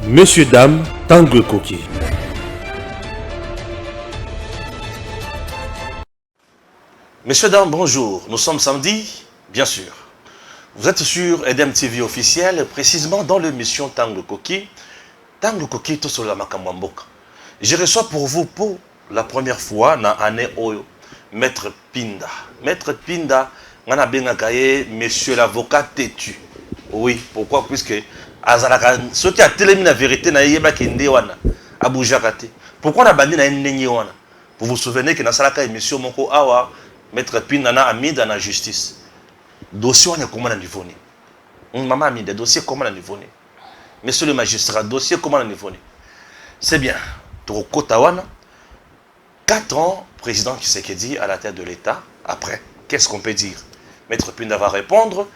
Messieurs, dames, Tanguy Koki. Messieurs, dames, bonjour. Nous sommes samedi, bien sûr. Vous êtes sur EDM TV officiel, précisément dans l'émission Tanguy Koki. Tanguy Koki, tout sur la Makamwamboka. Je reçois pour vous, pour la première fois, dans l'année Oyo, Maître Pinda. Maître Pinda, on a bien accueilli Monsieur l'avocat têtu. Oui, pourquoi? Puisque ce qui a télé la vérité, na yeba kende wana, Abuja kate. Pourquoi on a bandé na ndenye wana? Vous vous souvenez que dans la émission Moko Awa, Maître Pinda na Amida na justice. Dossier on est comment à niveau ni? Maman Amida, dossier comment à niveau ni? Monsieur le magistrat, dossier comment à niveau ni? C'est bien. Toko Tawana, 4 ans, président Tshisekedi à la tête de l'État. Après, qu'est-ce qu'on peut dire? Maître Pinda va répondre.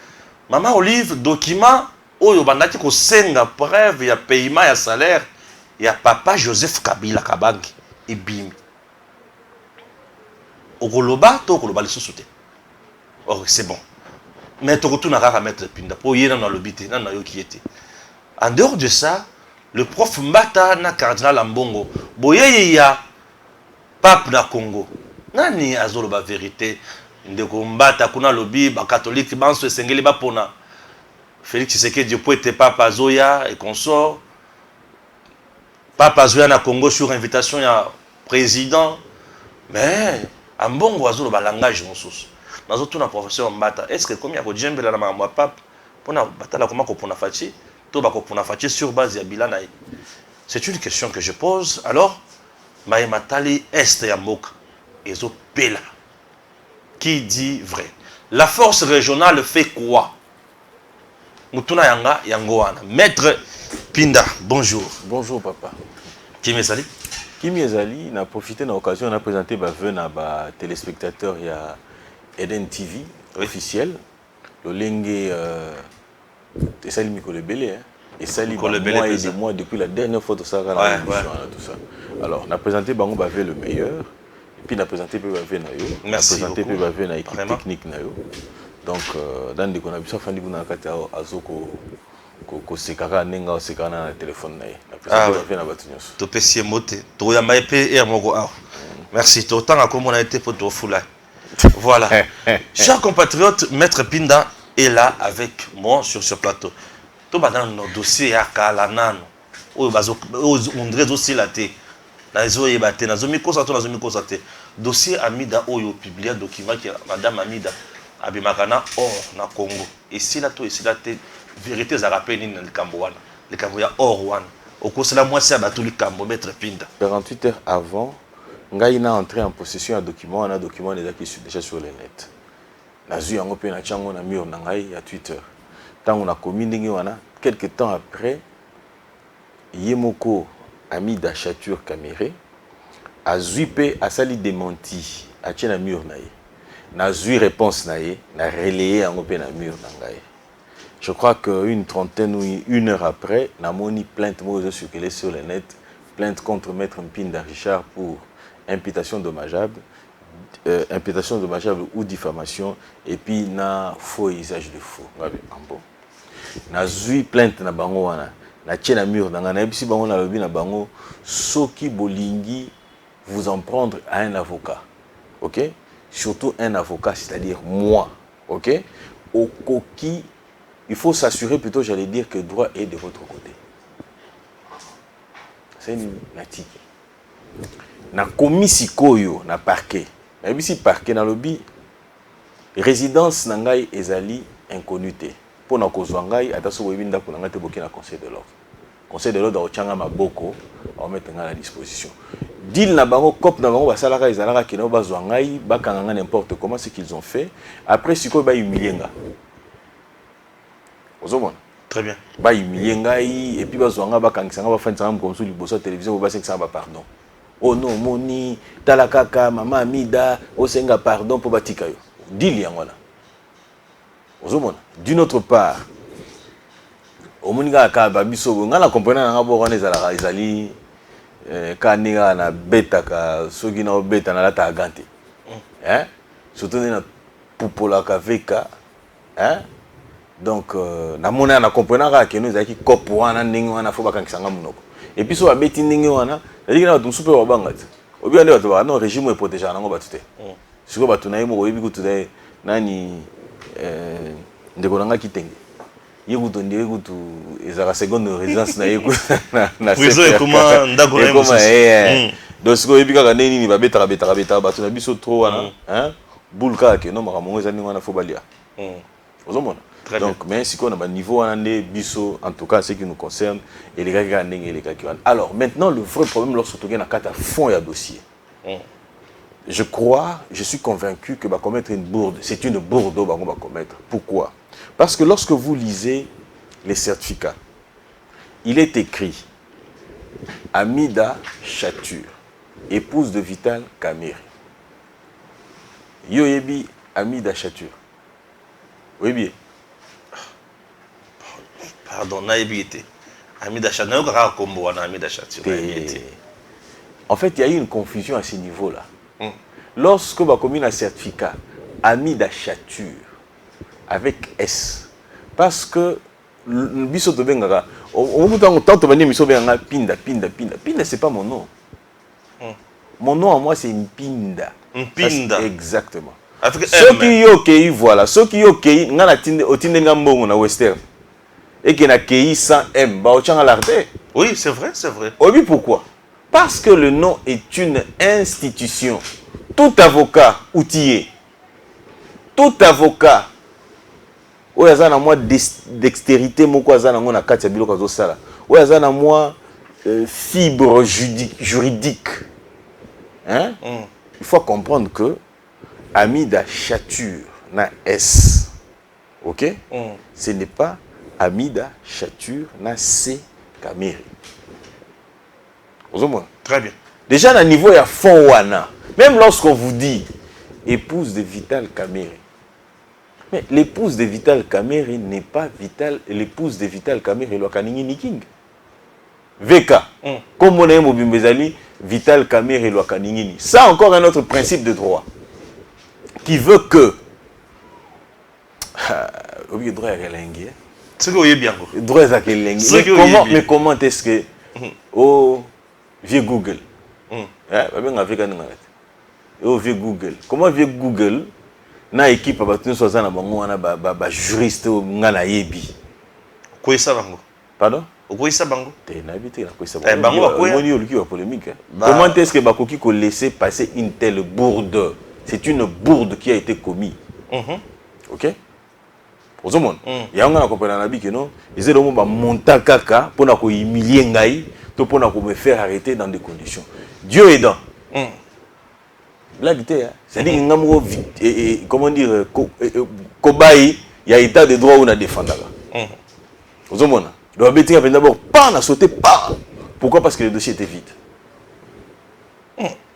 Maman Olive, document, oyo bandaki ko senga preuve, il y a paiement, il y a salaire, il y a papa Joseph Kabila Kabangi et bim. Okoloba, to okoloba le sous-souté. Oh, c'est bon. Mais tu retournes à Maître Pinda pour y aller dans le bité, dans le qui était. En dehors de ça, le prof Mbata na cardinal Ambongo, boye ya pape na Congo. Nani azolo ba vérité? Ndeko Mbata kuna lobi ba catholique banso esengeli ba pona. Félix Tshisekedi peut être pape Azoya et consort. Pape Azoya na Congo sur invitation ya président. Mais Ambongo azolo ba langage mosusu. Nazo tuna professeur Mbata, est-ce que comme ya ko djembela na ma pape pona batala comment ko pona fachi? Sur base de Bilana. C'est une question que je pose. Alors, Maïmatali Est Yamok Ezo Pela. Qui dit vrai? La force régionale fait quoi? Mutuna Yanga Yangoana. Maître Pinda, bonjour. Bonjour papa. Qui me sali? Qui me sali? On a profité de l'occasion, on a présenté ma téléspectateur il y a Eden TV officiel. Le lingue. Et ça, il le belé. Et ça, il mois et des mois depuis la dernière fois de ça. Tout ça. Alors, on a présenté Bango Bavé le meilleur. Et puis, on a présenté Bavé Nayo. On a présenté Bavé na équipe technique Nayo. Donc, dans des conditions, on a dit que on a Azoko. Ko sekara nenga sekara na téléphone naï. Ah ouais. To pesier moté. To yamba épée et moko ah. Merci. To tant comme on a été pour to foula. Voilà. Chers compatriotes, Maître Pinda est là avec moi sur ce plateau. Tout dans nos dossiers à Kalanano. On dirait aussi la thé. Nazo yebate, nazo mi kosate. Dossier Amida Oyo publié un document qui Madame Amida Abimakana or na Congo. Et si la to, vérité za rappel ni le Cambouana. Le Cambouya or one. Au cours de la mois c'est abattu le Cambo Maître Pinda. 48 heures avant, Ngaïna entré en possession d'un document, un document déjà sur le net. Nazu yango pe na chango na mur na ngai ya Twitter. Tant on a commis ndenge wana, quelques temps après, Yemoko ami d'Achature Caméré a zuipé a sali démenti a tien na mur na ye. Na zui réponse na ye, na relayé yango pe na mur na ngai. Je crois qu'une trentaine ou une heure après, na moni plainte mo circulé sur le net, plainte contre Maître Mpinda Richard pour imputation dommageable. Imputation dommageable ou diffamation et puis na faux usage de faux. Na zui plainte na bango wana na tient na mur na bisi bango na lobi na bango soki bolingi vous en prendre à un avocat. OK? Surtout un avocat, c'est-à-dire moi. OK? Au coquille, il faut s'assurer plutôt, j'allais dire, que le droit est de votre côté. C'est une natique. Na commis koyo na parquet. Mais si parquet na lobby résidence nangai ezali inconnuité pour na kozwangai ataso webinda ko nangate boki na conseil de l'ordre. Conseil de l'ordre ochanga maboko on mettre à la disposition. Deal na bango cop na bango basalaka ezalaka kino bazwangai bakanga n'importe comment ce qu'ils ont fait après siko ba humilienga. Ozomona. Très bien. Ba humiliengai et puis bazwanga bakangisanga ba fanisa comme sur liboso télévision ba seksa ba pardon. Oh non, moni, talakaka, maman Amida, osenga pardon pour batika yo. Dili yango na. Ozomona. D'une autre part, omoninga ka babiso ngala comprendre nga bo wana ezala ezali kaninga na beta ka soki na beta na lata agante. Surtout na popola ka veka, Donc, namona na comprenant que nous avons cop wana ndenge wana faut bakankisanga munoko. Et puis so abeti ndenge wana, c'est-à-dire na tumsupe wa bangati. Obi ande bato ba non régime est protégé nango batute. Siko bato na yemo oyebi kutu nani ndeko nanga kitenge. Yekuto ndeko kutu ezaka seconde résidence na yeko na prison et comment ndako na yemo. Donc siko oyebi kaka nini ba betaka bato na biso trop wana, hein? Bulka ke no makamongo ezani wana faut balia. Ozomona. Donc, mais si on a un niveau en tout cas, ce qui nous concerne, et les gars qui alors, maintenant, le vrai problème, lorsque tu as un fond et un dossier, je crois, je suis convaincu que va commettre une bourde. C'est une bourde qu'on va commettre. Pourquoi? Parce que lorsque vous lisez les certificats, il est écrit Amida Chature, épouse de Vital Kamerhe. Yoyebi Amida Chature. Oui, bien. Pardon, naïbité. Amida Chature. En fait, il y a eu une confusion à ce niveau-là. Lorsque on a commis un certificat, Amida Chature, avec S, parce que le biso de Bengara, on Pinda, c'est pas mon nom. Mon nom à moi, c'est Mpinda. Mpinda. Exactement. Ceux qui y ont voilà. Ceux qui y ont na Western. Et qui n'a qu'à sans M, oui, c'est vrai, c'est vrai. Oui, pourquoi? Parce que le nom est une institution. Tout avocat outillé, tout avocat, où il y a moi dextérité, moi fibre juridique. Hein? Il faut comprendre que Amida Chature na S, ok? Ce n'est pas Amida Chature na C Kamerhe. Très bien. Déjà, à niveau, il y a fond wana. Même lorsqu'on vous dit épouse de Vital Kamerhe. Mais l'épouse de Vital Kamerhe n'est pas Vital. L'épouse de Vital Kamerhe est Lokaningi Niking. VK. Comme on a dit, Vital Kamerhe est Lokaningi. Ça, encore un autre principe de droit. Qui veut que. Le droit est relingué. C'est que vous avez bien. Droit est relingué. Mais comment est-ce que. Oh. Vieux Google. Oh, vieux Google. Comment vieux Google na équipe a battu soit na bango wana ba juriste ngana yebi. Quoi ça bango? Pardon? Quoi ça bango? Te na bité na quoi ça bango. Bango quoi? Moni oluki wa polémique. Comment est-ce que bakoki ko laisser passer une telle bourde? C'est une bourde qui a été commise. OK? Aux hommes. Il y a un gars comprendre na bi que non, ils étaient ba monta kaka pour na ko humilier ngai. Pour me faire arrêter dans des conditions. Dieu aidant. Blague, c'est-à-dire comment dire, Kobaï, il y a état de droit où on a défendu. Vous comprenez? Donc, d'abord, pas on a sauté, pas. Pourquoi? Parce que le dossier était vide.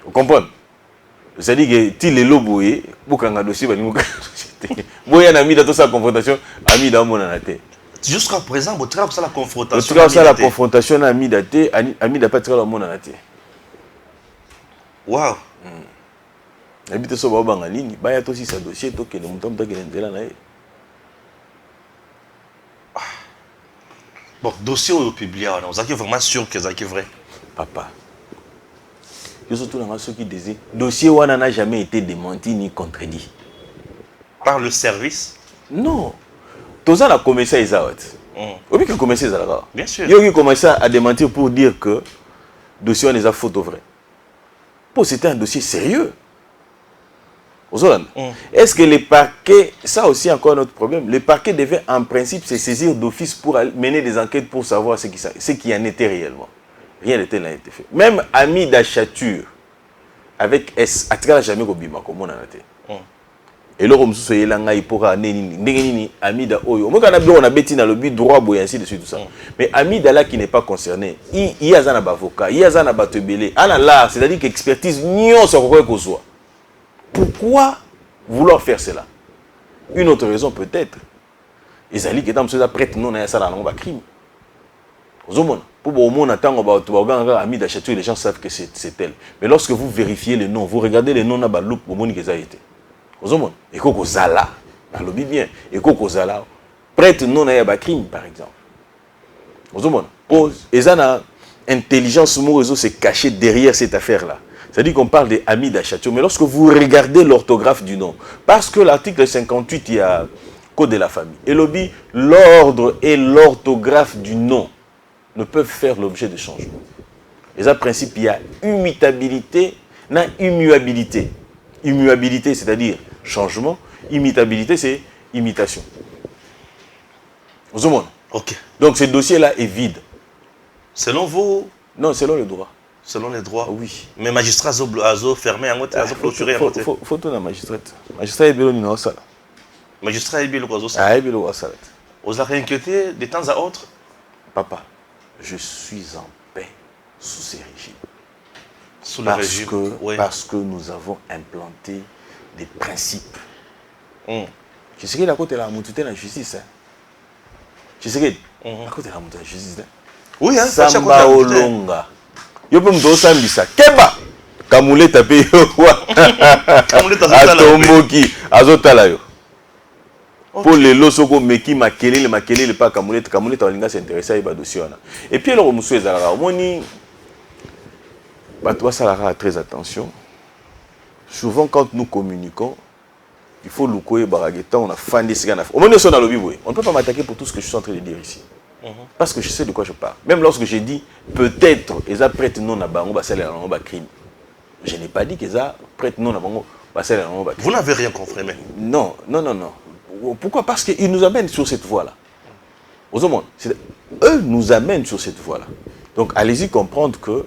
Vous comprenez? C'est-à-dire que si les lobos, pour qu'un dossier, il y a un ami dans sa confrontation, ami dans mon anaté. Jusqu'à présent, vous avez la confrontation. Vous avez la confrontation à Amidaté, Amida pas la monde en athée. Waouh! Habite sur Babang en ligne, il y a aussi ce dossier, donc il y a un temps qui est là. Bon, dossier au public, vous êtes vraiment sûr que c'est vrai? Papa. Je suis surtout dans ceux qui disaient, le dossier n'a jamais été démenti ni contredit. Par le service? Non. Tout ça a commencé à Isaouat. Oui, qui a commencé à Isaouat. Bien sûr. Il a commencé à démentir pour dire que le dossier est photo vrai. Pour c'était un dossier sérieux. Est-ce que les parquets, ça aussi encore un autre problème, les parquets devaient en principe se saisir d'office pour mener des enquêtes pour savoir ce qui en était réellement. Rien n'était là été fait. Même Amida Chature, avec S, à travers jamais Gobima, comme on en a été. Et là, comme ça, il y a un pour Amida Oyo. Moi, on a bêti dans le but droit, et ainsi de suite, tout ça. Mais Amida là qui n'est pas concerné, il y a un avocat, il y a un batebélé. Alors, c'est-à-dire qu'expertise, n'y a pas qu'on soit. Pourquoi vouloir faire cela? Une autre raison peut-être. Les alliés qui sont prêts non à ça dans un crime. Pour au moins attendre Amida Chature, les gens savent que c'est elle. Mais lorsque vous vérifiez les noms, vous regardez les noms dans la loupe, au moins qu'ils ont été. Et Koko Zala, dans le bien, et Koko Zala, prête non à crime, par exemple. Vous comprenez? Et ça, intelligence réseau s'est cachée derrière cette affaire-là. C'est-à-dire qu'on parle des amis d'Achatio, mais lorsque vous regardez l'orthographe du nom, parce que l'article 58, il y a Code de la famille, et lobby, l'ordre et l'orthographe du nom ne peuvent faire l'objet de changement. Et ça, principe, il y a imitabilité, non immuabilité. Immuabilité, c'est-à-dire changement. Imitabilité, c'est imitation. Vous comprenez? Ok. Donc ce dossier-là est vide. Selon vous? Non, selon le droit. Selon les droits? Oui. Mais magistrat a fermé, a clôturé. Faut tout dans magistrat. Magistrat est bien au ça. Magistrat est bien au ça. Ah, il est bien au ça. Vous avez inquiété de temps à autre? Papa, je suis en paix sous ces régimes. Sous le régime, oui. Parce que nous avons implanté des principes. Je sais que la côté de la montée de la justice. Je sais que la côté de la montée de la justice. Oui, hein, Samba Olonga. Yo peux me donner ça, Mbissa. Keba! Kamoulé tapé yo. Atomboki. Azotala yo. Pour les losoko meki makelele pas Kamoulé. Kamoulé tawalinga s'intéresser à iba dossier. Et puis alors, monsieur Ezara, moni. Toi, ça très attention. Souvent, quand nous communiquons, il faut loukoye baraguetan, on a fan des ciganes. On ne peut pas m'attaquer pour tout ce que je suis en train de dire ici. Parce que je sais de quoi je parle. Même lorsque j'ai dit, peut-être, ils ont prêté non à bango, crime. Je n'ai pas dit qu'ils ont prêté non à bango, crime. Vous n'avez rien confirmé. Non. Pourquoi? Parce qu'ils nous amènent sur cette voie-là. Eux nous amènent sur cette voie-là. Donc, allez-y comprendre que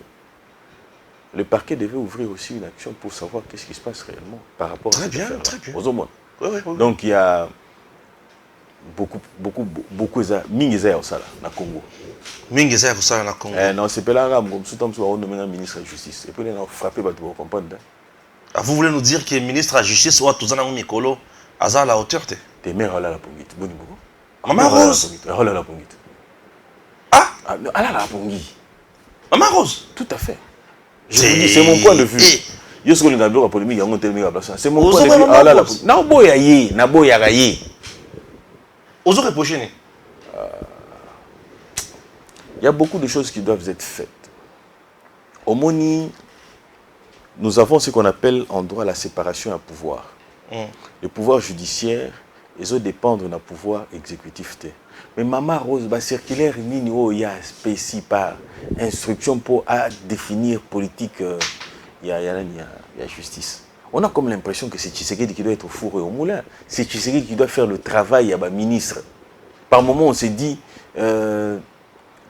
le parquet devait ouvrir aussi une action pour savoir qu'est-ce qui se passe réellement par rapport à cette affaire-là. Très bien. Oui. Donc, il y a beaucoup Mingeza au Sala, na Congo. Mingeza au Sala, na Congo. Non, c'est pas là, comme sous temps, on nomme un ministre de la justice. Et puis, on a frappé, pour comprendre. Vous voulez nous dire que le ministre de la justice, ou tout ça, Mikolo, à la hauteur, t'es mère, là, la pongite. Maman Rose. La pongite. Ah, là, la pongite. Maman Rose. Tout à fait. C'est mon point de vue. Je suis dans la polémique, c'est mon point de vue. Ah là, na boya ye, na boya gaye. Aux autres prochaines. Il y a beaucoup de choses qui doivent être faites. Au Moni, nous avons ce qu'on appelle en droit la séparation à pouvoir. Le pouvoir judiciaire, ils ont dépendre d'un pouvoir exécutif. Mais Maman Rose, circulaire, il y a spécifié par instruction pour définir politique, il y a justice. On a comme l'impression que c'est Tshisekedi qui doit être fourré au moulin. C'est Tshisekedi qui doit faire le travail à ministre. Par moment, on s'est dit,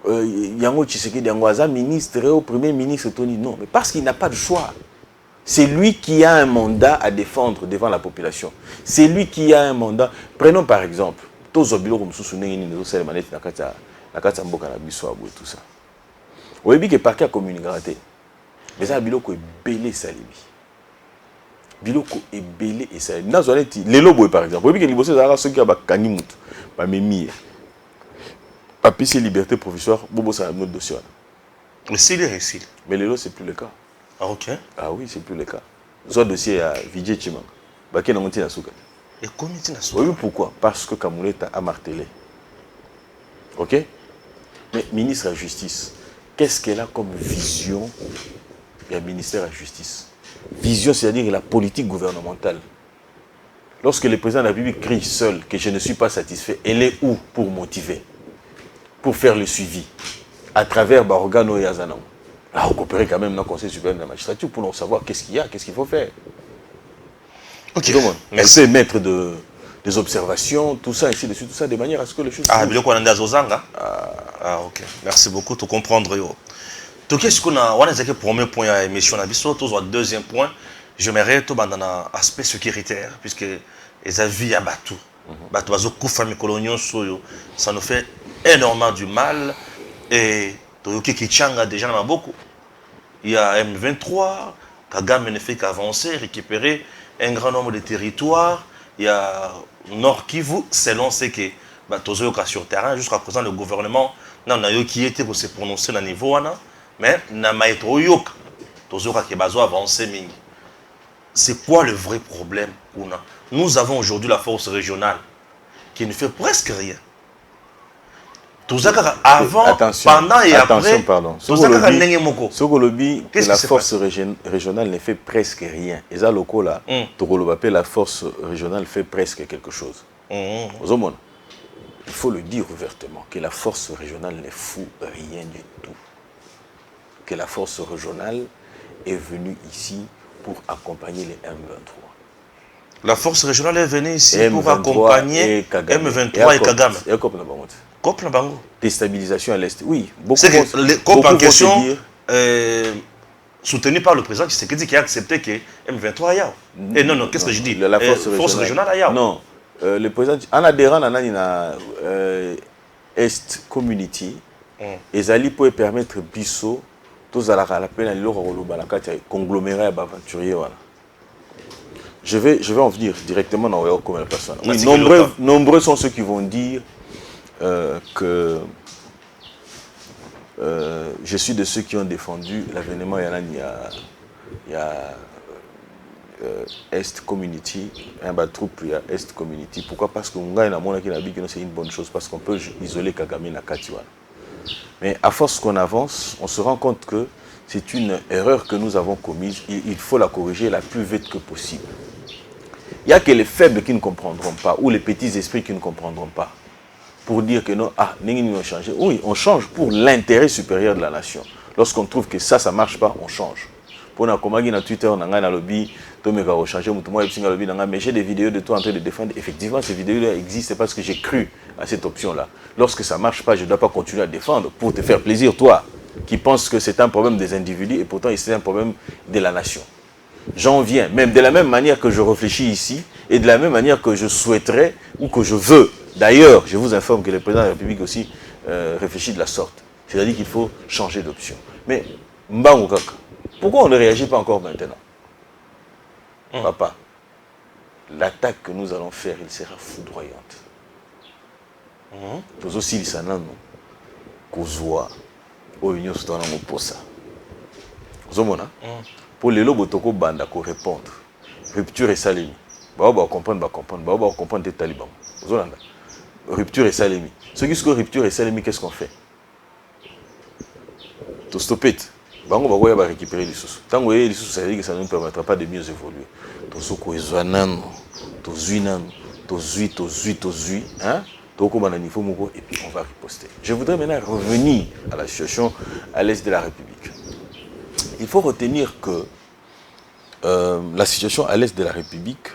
Yango Tshisekedi, Yangoaza, ministre, au premier ministre, Tony. Non, mais parce qu'il n'a pas de choix. C'est lui qui a un mandat à défendre devant la population. C'est lui qui a un mandat. Prenons par exemple, tous les bilans comme sous les manettes, la carte mboka na biso et tout ça. Vous voyez que le parquet a communiqué. Mais ça, biloko est belé salibi. Biloko est belé et salibi. Les lobos par exemple. Vous voyez que les bossés ont ceux qui ont kanimut, pas mémir. Papier c'est liberté provisoire, bobo ça notre dossier. Mais s'il est réussi. Mais les lots c'est plus le cas. Ah ok. Ah oui, c'est plus le cas. Soit dossier à Vijay Chimang. Baké na na souka. Et comment tu n'as pas? Oui, pourquoi? Parce que Kamouleta a martelé. Ok? Mais ministre de la Justice, qu'est-ce qu'elle a comme vision du ministère de la Justice? Vision, c'est-à-dire la politique gouvernementale. Lorsque le président de la République crie seul que je ne suis pas satisfait, elle est où pour motiver? Pour faire le suivi à travers Barogano et Azanam. Là, on coopère quand même dans le Conseil supérieur de la magistrature pour savoir qu'est-ce qu'il y a, qu'est-ce qu'il faut faire. Ok. Donc, elle peut mettre des observations, tout ça, ainsi de suite, tout ça, de manière à ce que les choses... Ah, bien qu'on a des Zozanga. Ah, ok. Merci beaucoup, tu comprendre. Donc, qu'est-ce qu'on a? On a dit que le premier point à l'émission, on a deuxième point. J'aimerais tout dans l'aspect sécuritaire, puisque les avis à Batou. Batou, ça nous fait énormément du mal. Et Toyoki Kichanga, déjà, il y en a beaucoup. Il y a M23, Kagame ne fait qu'avancer, récupérer un grand nombre de territoires. Il y a Nord Kivu, selon ce que Tozoyoka sur terrain, jusqu'à présent, le gouvernement n'a qui était pour se prononcer à niveau, mais n'a pas été Toyoka. Tozoyoka qui est besoin d'avancer. C'est quoi le vrai problème qu'on a? Nous avons aujourd'hui la force régionale qui ne fait presque rien. Avant, pendant et après, pardon. Sokolobi, que la force régionale ne fait presque rien. Et ça, là, la force régionale fait presque quelque chose. Il faut le dire ouvertement, que la force régionale ne fout rien du tout. Que la force régionale est venue ici pour accompagner les M23. La force régionale est venue ici pour accompagner M23 et Kagame. COP Nabango. Déstabilisation à l'Est. Oui, beaucoup. C'est que les COP en question, soutenu par le président Tshisekedi qui a accepté que M23 aille. Et non, qu'est-ce que je dis? La force régionale aille. Non, le président, en adhérant à Est Community, Ezali peut permettre Bisso, tous à la peine à conglomérat aventurier. Je vais en venir directement dans le comme la personne. Oui, nombreux sont ceux qui vont dire que je suis de ceux qui ont défendu l'avènement il y a Est Community, un troupe, il y a Est Community. Pourquoi? Parce que c'est une bonne chose, parce qu'on peut isoler Kagame na Katiwana. Mais à force qu'on avance, on se rend compte que c'est une erreur que nous avons commise. Il faut la corriger la plus vite que possible. Il n'y a que les faibles qui ne comprendront pas, ou les petits esprits qui ne comprendront pas, pour dire que non, on change. Oui, on change pour l'intérêt supérieur de la nation. Lorsqu'on trouve que ça ne marche pas, on change. Pour nous, comme on Twitter, on a lobby, mais j'ai des vidéos de toi en train de défendre. Effectivement, ces vidéos-là existent parce que j'ai cru à cette option-là. Lorsque ça ne marche pas, je ne dois pas continuer à défendre pour te faire plaisir, toi, qui penses que c'est un problème des individus et pourtant c'est un problème de la nation. J'en viens, même de la même manière que je réfléchis ici et de la même manière que je souhaiterais ou que je veux. D'ailleurs, je vous informe que le président de la République aussi réfléchit de la sorte. C'est-à-dire qu'il faut changer d'option. Mais, Mbango Kaka, pourquoi on ne réagit pas encore maintenant? Papa, l'attaque que nous allons faire, il sera foudroyante. Nous aussi, il s'en a, non? Kozwa, au Union Soudan, on pour ça. Pour les lobes, toko banda ko répondre. Rupture et salimi. Bah comprendre, comprendre des talibans. Rupture et salimi. Ce qui est rupture et salimi, qu'est-ce qu'on fait? Tout stopper. Bango va récupérer les sous. Tant que les sous, ça veut dire que ça ne nous permettra pas de mieux évoluer. Tout ce qu'on est tout zui, hein? Et puis on va riposter. Je voudrais maintenant revenir à la situation à l'est de la République. Il faut retenir que la situation à l'est de la République,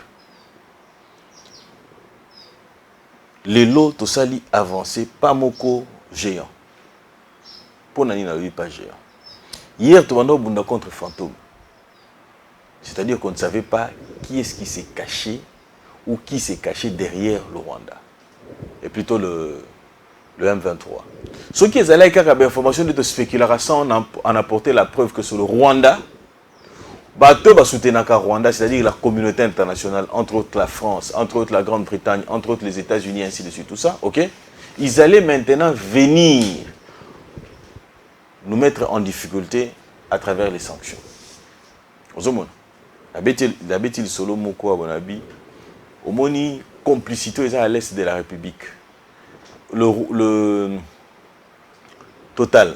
les lots tosali avancés, pas moko géant. Pour nani na pas géant. Hier, tu vas bunda contre fantôme. C'est-à-dire qu'on ne savait pas qui est-ce qui s'est caché ou qui s'est caché derrière le Rwanda. Et plutôt le M23. Ce qui est allé avec l'information de spéculation en apporté la preuve que sur le Rwanda, Rwanda, c'est-à-dire la communauté internationale, entre autres la France, entre autres la Grande-Bretagne, entre autres les États-Unis, ainsi de suite, tout ça, ok? Ils allaient maintenant venir nous mettre en difficulté à travers les sanctions. La bêtise solo moko abonabi, au moni complicité à l'est de la République. Le Total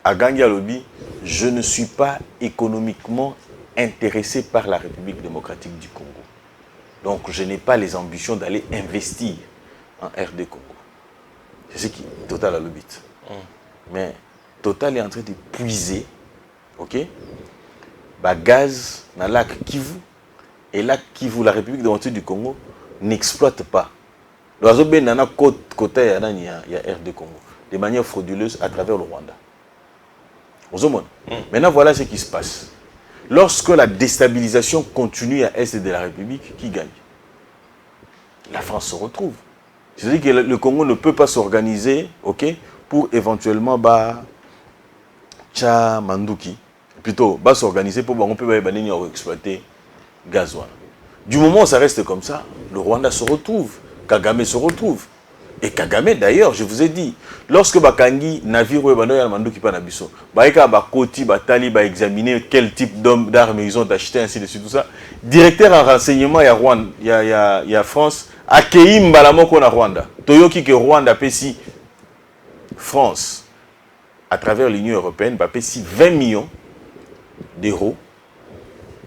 à Gangia Lobby, je ne suis pas économiquement intéressé par la République démocratique du Congo. Donc je n'ai pas les ambitions d'aller investir en RD Congo. C'est ce qui Total a le but. Mais Total est en train de puiser, ok, gaz dans le lac Kivu. Et lac Kivu, la République démocratique du Congo, n'exploite pas. L'oiseau ben nana côté il y a RD Congo de manière frauduleuse à travers le Rwanda. Maintenant voilà ce qui se passe. Lorsque la déstabilisation continue à l'est de la République, qui gagne? La France se retrouve. C'est-à-dire que le Congo ne peut pas s'organiser, ok, pour éventuellement Manduki, plutôt s'organiser pour on peut exploiter gaz. Du moment où ça reste comme ça, le Rwanda se retrouve, Kagame se retrouve. Et Kagame d'ailleurs, je vous ai dit, lorsque Bakangi navire Manduki Panabiso, Bakoti, Batali, examiner quel type d'armes ils ont acheté, ainsi de suite, tout ça, directeur en renseignement, il y a France, accueilli Mbalamoko na Rwanda. Toyoki que Rwanda Pessi France, à travers l'Union européenne, va payer 20 millions d'euros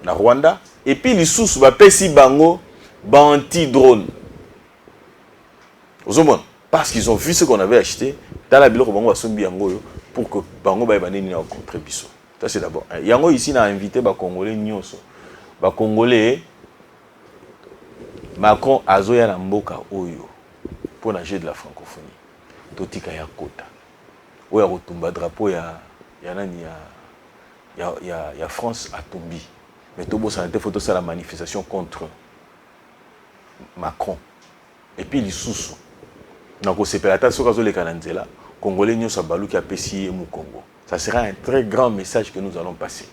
na Rwanda. Et puis les sous va payer bango anti-drone. Parce qu'ils ont vu ce qu'on avait acheté dans la bilan pour que bango ba baneni na contribution. Ça c'est d'abord. Yango ici n'a invité ba Congolais nyonso. Ba Congolais Macron azoya na mboka oyo pour nager de la francophonie. Totika ya kota. Oya kotumba drapeau ya nani ya France a tombi. Mais tout ça était photo ça la manifestation contre Macron. Et puis les sous. Donc c'est pelata sokazo le kananzela Congolais nyonso baluki apesi mu Congo. Ça sera un très grand message que nous allons passer.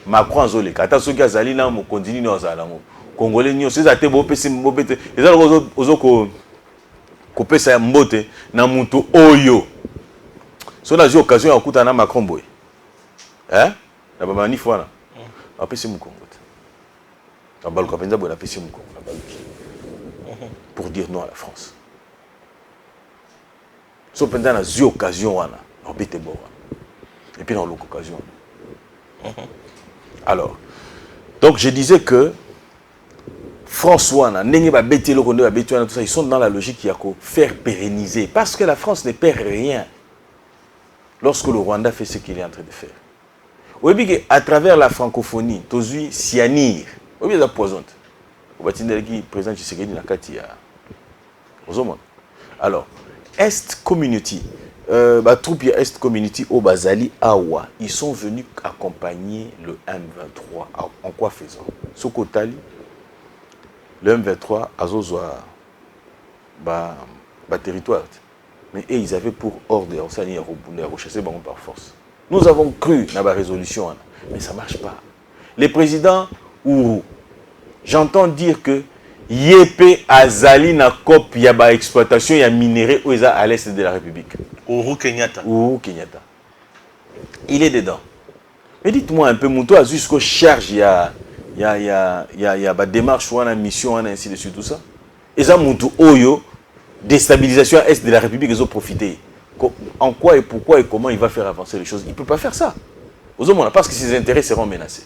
Macron azole kata soki azali na mo continue na zalango. Congolais nyonso ezate bo pesi mbobete. Ezala ozoko ko pesa mbote na mutu oyo. So na occasion ya kuta na Macron boy. Hein? Na ba manif wana. Apesi mu Congo. Baluka penza bo na pesi mu Congo na baluki. Pour dire non à la France. So pendant la occasion wana, on bête bon. Et puis dans l'autre occasion. Alors, donc je disais que François, ils sont dans la logique qui a faire pérenniser. Parce que la France ne perd rien lorsque le Rwanda fait ce qu'il est en train de faire. Oui, à travers la francophonie, Tozui Sianir, oui, la poisonne. Au bâtiment qui présente Tshisekedi na Katia. Alors, Est Community, troupe Est Community au Bazali Awa, ils sont venus accompagner le M23. En quoi faisant? Sokotali, le M23 a Zozwa territoire. Mais ils avaient pour ordre de rechasser par force. Nous avons cru dans la résolution, mais ça ne marche pas. Les présidents Ourou, j'entends dire que Yépé Azali na COP yaba exploitation ya minéraux à l'est de la République. Uhuru Kenyatta. Uhuru Kenyatta. Il est dedans. Mais dites-moi un peu, Mouto a jusqu'au charge ya démarche ou une mission ainsi de suite tout ça. Et ça Mouto Oyo déstabilisation à l'est de la République ils ont profité. En quoi et pourquoi et comment il va faire avancer les choses? Il ne peut pas faire ça. Parce que ses intérêts seront menacés.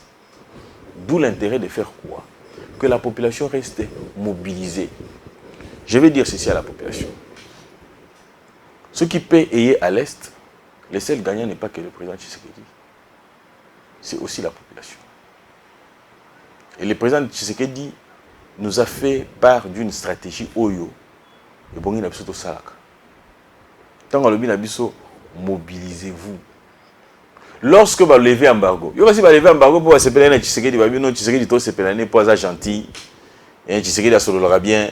D'où l'intérêt de faire quoi? Que la population reste mobilisée. Je vais dire ceci à la population. Ce qui peut aider à l'Est, le seul gagnant n'est pas que le président Tshisekedi. C'est aussi la population. Et le président Tshisekedi nous a fait part d'une stratégie Oyo. Et bon, il a besoin de ça. Tant que le biso, mobilisez-vous. Lorsque vous levez embargo, vous allez lever embargo pour se plaindre Tshisekedi, non Tshisekedi to se plaindre pour être gentil, et Tshisekedi sololera bien.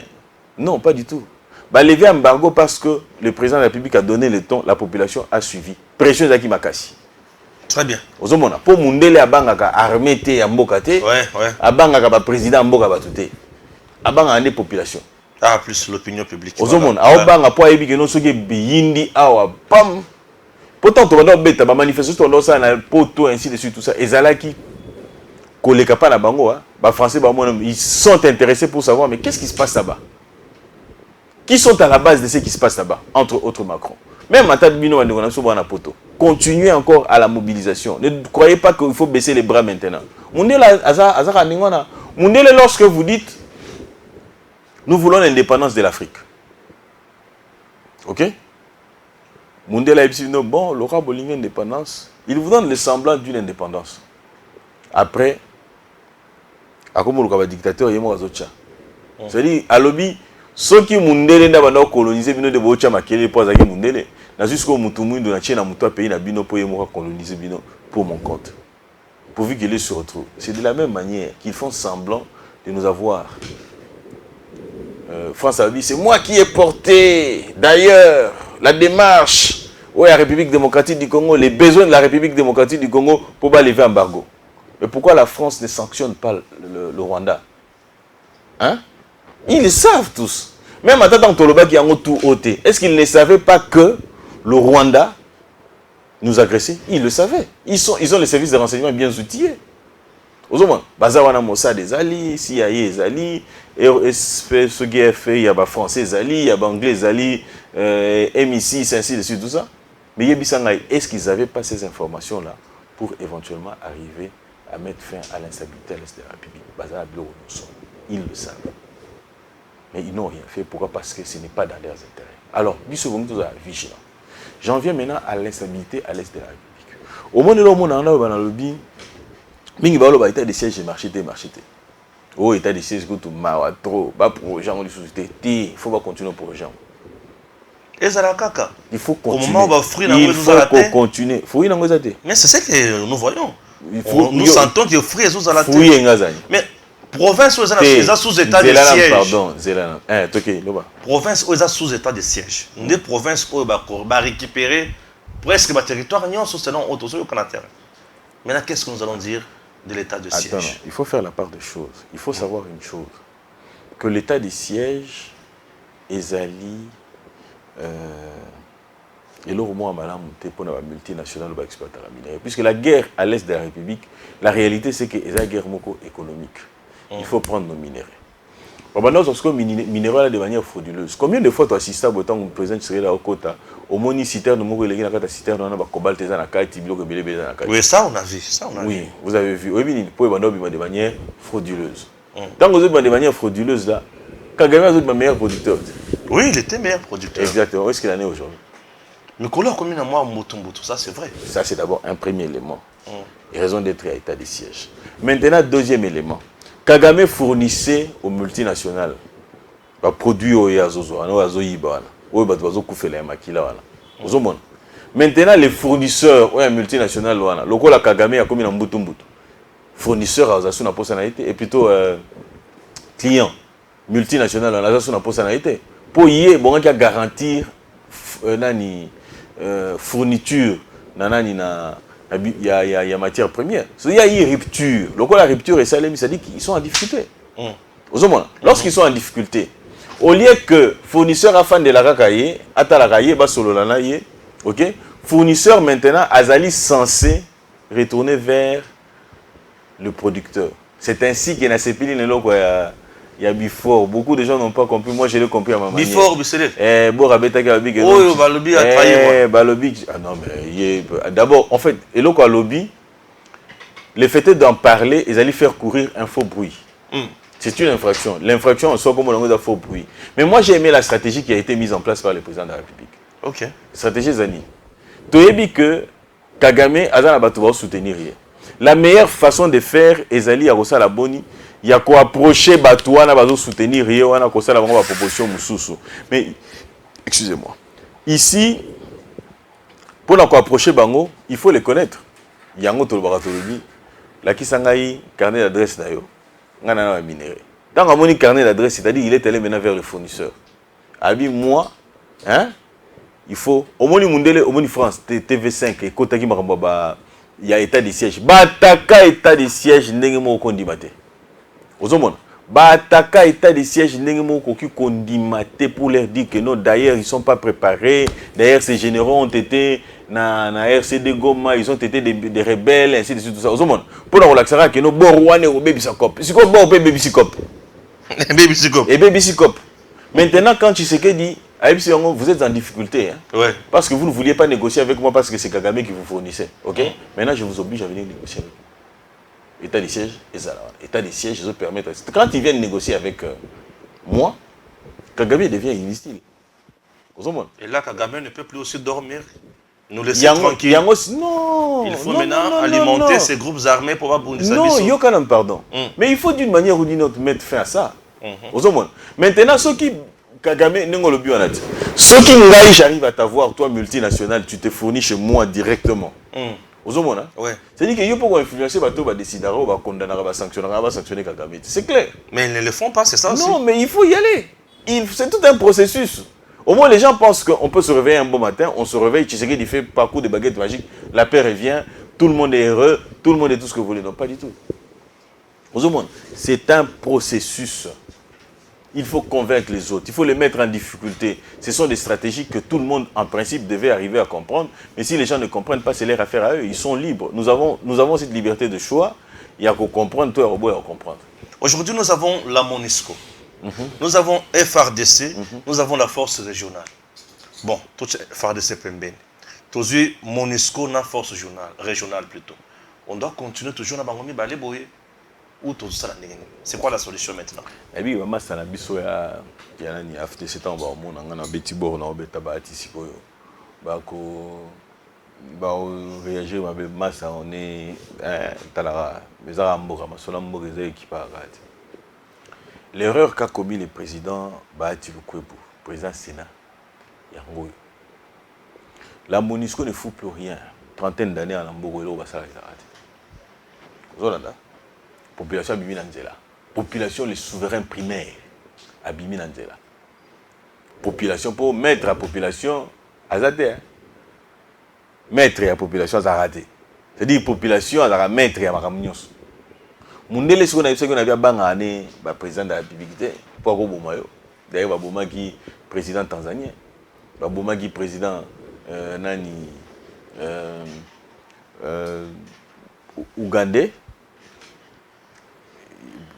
Non, pas du tout. Bah lever embargo parce que le président de la République a donné le ton, la population a suivi. Pression Zaki Makassi. Très bien. Ozomona pour mundele abangaka armée te ya mboka te. Ouais. Abangaka ba président mboka batute. Abanga ane population. Ah plus l'opinion publique. Ozomona abanga po ayebi ke no soki biyindi awa pam. Pourtant, tu vas bête, ma manifestation, tu vas faire poteau ainsi de suite tout ça. Et Zalaki, collègue pas na bango, Français, ils sont intéressés pour savoir, mais qu'est-ce qui se passe là-bas? Qui sont à la base de ce qui se passe là-bas, entre autres Macron? Même à Tadbino, on a souvent un poteau. Continuez encore à la mobilisation. Ne croyez pas qu'il faut baisser les bras maintenant. Lorsque vous dites, nous voulons l'indépendance de l'Afrique. Ok? Mundela Epsino, bon, Laurent Bolingue indépendance, il vous donne le semblant d'une indépendance. Après, à comme le dictateur, il y a un autre. C'est-à-dire, à l'objet, ceux qui Mundele n'a colonisé, bino de Bocha Makele, pour Zaki Mundele, n'a jusqu'au Moutoumou de la Chine à Moutoua pays, n'a bino pour y coloniser bino pour mon compte. Pourvu qu'il se retrouve. C'est de la même manière qu'ils font semblant de nous avoir. France a dit, c'est moi qui ai porté, d'ailleurs, la démarche où la République démocratique du Congo, les besoins de la République démocratique du Congo pour pas lever embargo. Mais pourquoi la France ne sanctionne pas le Rwanda? Hein? Ils le savent tous. Même en tant que qui a tout ôté, est-ce qu'ils ne savaient pas que le Rwanda nous agressait? Ils le savaient. Ils ont les services de renseignement bien outillés. Bazawana Mossad des alliés, CIA des alliés, SGF, il y a des Français des alliés, il y a des Anglais des alliés, MI6, ainsi de suite, tout ça. Mais est-ce qu'ils n'avaient pas ces informations-là pour éventuellement arriver à mettre fin à l'instabilité à l'Est de la République? Ils le savent. Mais ils n'ont rien fait. Pourquoi? Parce que ce n'est pas dans leurs intérêts. Alors, nous sommes tous vigilants. J'en viens maintenant à l'instabilité à l'Est de la République. Au moment où on a un lobby, il y a état de siège et marché. Oh, état de siège, trop, pas pour les gens, il faut pas continuer pour les gens. Il faut continuer. Au moment où il faut continuer. Mais c'est ce que nous voyons. Nous sentons que fruits sont à la tête. Mais province où ils sont sous état de siège. Pardon, province où ils sont sous état de siège. Des provinces où ils vont récupérer presque le territoire, maintenant, qu'est-ce que nous allons dire de l'état de siège? Attends, il faut faire la part des choses. Il faut savoir une chose. Que l'état de siège est allié et là, au moins, pour la multinationale exploiter la minerie. Puisque la guerre à l'est de la République, la réalité, c'est que c'est une guerre économique. Il faut prendre nos minéraux. Maintenant, lorsque minéraux de manière frauduleuse, combien de fois tu assistes à autant que le président serait là au Kota, au moins citernes de Moko, les citernes de cobalt, les anakai, tibio, que belé, oui, ça on a vu. Oui, vous avez vu. Oui, mais pour de manière frauduleuse. Tant que vous êtes de manière frauduleuse là, Kagame est le meilleur producteur. Oui, il était meilleur producteur. Exactement. Où est-ce qu'il en est aujourd'hui? Le colère commune à moi, Motumbutu, ça c'est vrai. Ça c'est d'abord un premier élément. Et raison d'être à état de siège. Maintenant, deuxième élément. Kagame fournissait aux multinationales des produits au Yazozo, maintenant, les fournisseurs aux multinationales, le coup la Kagame a commis un Mbutumbutu. Fournisseurs à Ozasu n'a pas sanité et plutôt clients multinationales à Ozasu n'a pas sanité. Pour y aller, bon, garantir fourniture, il y a matière première. Il y a une rupture. Donc la rupture est salée, ça dit qu'ils sont en difficulté. Lorsqu'ils sont en difficulté, au lieu que fournisseur afin de la rakaye, atalakaye, basololanaye, ok, fournisseur maintenant, Azali censé retourner vers le producteur. C'est ainsi qu'il y a ces piles il y a Before. Beaucoup de gens n'ont pas compris. Moi, je l'ai compris à ma manière. Before, c'est oh, Balobi a trahi. Balobi. Ah non, mais d'abord, en fait, et là, quoi, lobby, le fait d'en parler, ils allaient faire courir un faux bruit. C'est une infraction. L'infraction en soi, comme on a un faux bruit. Mais moi, j'ai aimé la stratégie qui a été mise en place par le président de la République. Ok. Stratégie Zani. Tu as dit que Kagame a soutenir. La meilleure façon de faire, Ezali a reçu la boni. Il y a quoi approcher Batouana, bazo soutenir Rio, on a causé la proposition Moussoussou. Mais, excusez-moi. Ici, pour approcher Bango, il faut les connaître. Yango Tolbaratolobi, la Kisangaï, carnet d'adresse d'ailleurs, on a un minéré. Dans un carnet d'adresse, c'est-à-dire qu'il est allé maintenant vers le fournisseur. Abi, moi, hein, il faut, au moins Mundele, au moins France, TV5, et Kotaki Marambaba, il y a état de siège. Bataka état de siège, n'est-ce pas au condimate. Bataka état de siège pour leur dire que non, d'ailleurs ils ne sont pas préparés, d'ailleurs ces généraux ont été na RCD Goma, ils ont été des rebelles, ainsi de suite, tout ça. Pour la relaxer, que non, bon, on est au baby sicop. C'est quoi bon baby sicop? Et baby sicop. Maintenant, quand tu sais que dit, vous êtes en difficulté, hein, ouais. Parce que vous ne vouliez pas négocier avec moi parce que c'est Kagame qui vous fournissait. Ok? Maintenant, je vous oblige à venir négocier avec moi. État de siège, état de siège, je permettre. Quand ils viennent négocier avec moi, Kagame devient inutile. Et là, Kagame ne peut plus aussi dormir. Nous laisser tranquille. Non. Il faut maintenant alimenter ces groupes armés pour avoir Bundisa. Non, il y a quand même pardon. Mais il faut d'une manière ou d'une autre mettre fin à ça. Maintenant, ceux qui Kagame, ceux qui j'arrive à t'avoir, toi multinational, tu te fournis chez moi directement. Ouais. C'est-à-dire qu'il y a pour influencer, il va décider, il va condamner, il va sanctionner Kagame. C'est clair. Mais ils ne le font pas, c'est ça aussi. Non, mais il faut y aller. C'est tout un processus. Au moins, les gens pensent qu'on peut se réveiller un bon matin, on se réveille, Tshisekedi fait parcours de baguette magique, la paix revient, tout le monde est heureux, tout le monde est tout ce que vous voulez. Non, pas du tout. C'est un processus. Il faut convaincre les autres, il faut les mettre en difficulté. Ce sont des stratégies que tout le monde, en principe, devait arriver à comprendre. Mais si les gens ne comprennent pas, c'est leur affaire à eux. Ils sont libres. Nous avons cette liberté de choix. Il y a qu'à comprendre, toi, Robo, il y a qu'à comprendre. Aujourd'hui, nous avons la MONUSCO. Nous avons FRDC. Nous avons la force régionale. Bon, tout FRDC Pembeni. Aujourd'hui, Monisco na force régionale plutôt. On doit continuer toujours à Bangomi Baleboye ou tout ça. C'est quoi la solution maintenant? Et puis, maman, ça n'a biso ya ni after 7 ans, on a un petit bord, on a un bêta bâti si quoi. Bako, réagir, ma belle masse, on est talara, mais ça ramboura, ma sola mbourezé qui part. L'erreur qu'a commis le président Bahati Lukwebo, président Sénat, Yangoyo. La Monisco ne fout plus rien. Trentaine d'années à Lambourelo, Bassala Zolanda. Population Abimi Nanzela. Population les souverains primaires. Abimi Nanzela. Population pour mettre la population à Zate. Mettre la population à Zarate. C'est-à-dire population à mettre à Makamnios. Mundele ce qu'on a vu à Bangane, président de la République, pour Bomayo. D'ailleurs, Baboma qui président tanzanien. Baboma qui président Nani Ougandais.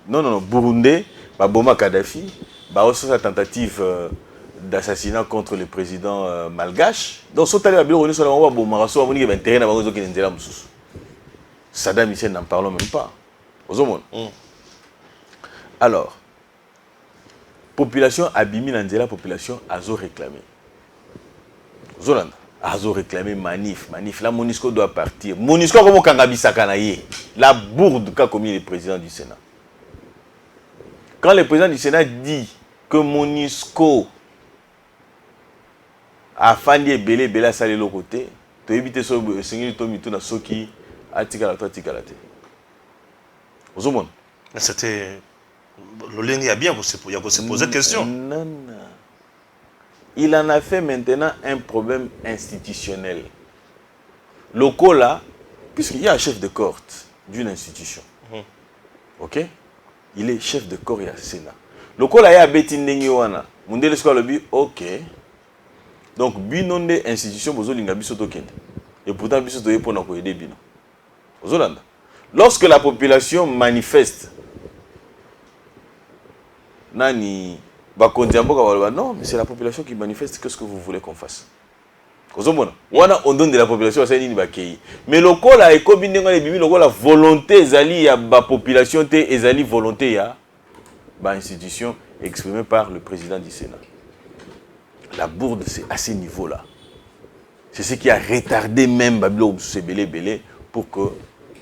Non, Burundais. Baboma Kadhafi. Aussi sa tentative d'assassinat contre le président malgache. Donc, ce talent on est sur la Baboma, on a intérêt à avoir des Saddam Hussein n'en parlons même pas. Alors, population Abimi Nanzela, population Azo réclamé. Zolanda, Azo réclamé manif. La Monisco doit partir. Monisco comme Kangabi Sakanaye. La bourde qu'a commis le président du Sénat. Quand le président du Sénat dit que Monisco a fandi belé salé le côté, tu évites ce seigneur Tomi Tuna Soki à Tikalata. C'était. Le lien y a bien, il y a se poser question. Non. Il en a fait maintenant un problème institutionnel. Le là, puisqu'il y a un chef de cohorte d'une institution, ok? Il est chef de corps et à Sénat. Le là, il y a Betty Nengiwana. Mundele Square le ok. Donc, binonde institution, vous avez un et pourtant, vous avez pour aider Bino. Lorsque la population manifeste, Nani, non, mais c'est la population qui manifeste. Qu'est-ce que vous voulez qu'on fasse? On donne de la population à Saini Bakei. Mais le col a combiné la volonté de la population et la volonté de l'institution exprimée par le président du Sénat. La bourde, c'est à ce niveau-là. C'est ce qui a retardé même Babylone Belé pour que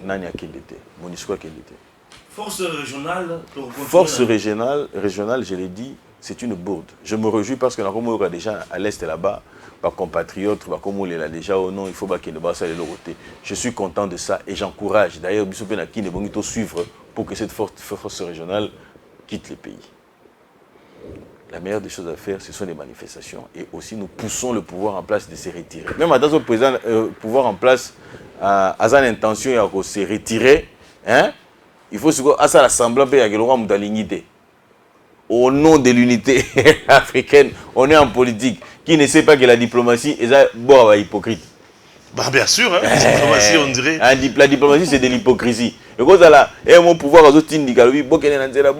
Nani a qu'il était, Monisco qu'il était. Force régionale, je l'ai dit, c'est une bourde. Je me réjouis parce que nous avons déjà à l'est là-bas, par compatriotes, comme on l'a déjà, oh non, il faut qu'il ne va pas aller l'autre côté. Je suis content de ça et j'encourage. D'ailleurs, Bissou Penaki ne va suivre pour que cette force régionale quitte le pays. La meilleure des choses à faire, ce sont les manifestations. Et aussi, nous poussons le pouvoir en place de se retirer. Même dans le président, pouvoir en place a l'intention de se retirer. Hein? Il faut que ça l'Assemblée paye le roi Moudalignité. Au nom de l'unité africaine, on est en politique. Qui ne sait pas que la diplomatie est hypocrite. Bah bien sûr, hein, la diplomatie, on dirait. La diplomatie, c'est de l'hypocrisie. Et quand ça et mon pouvoir aux autres indiquent, oui, Bokenanzela.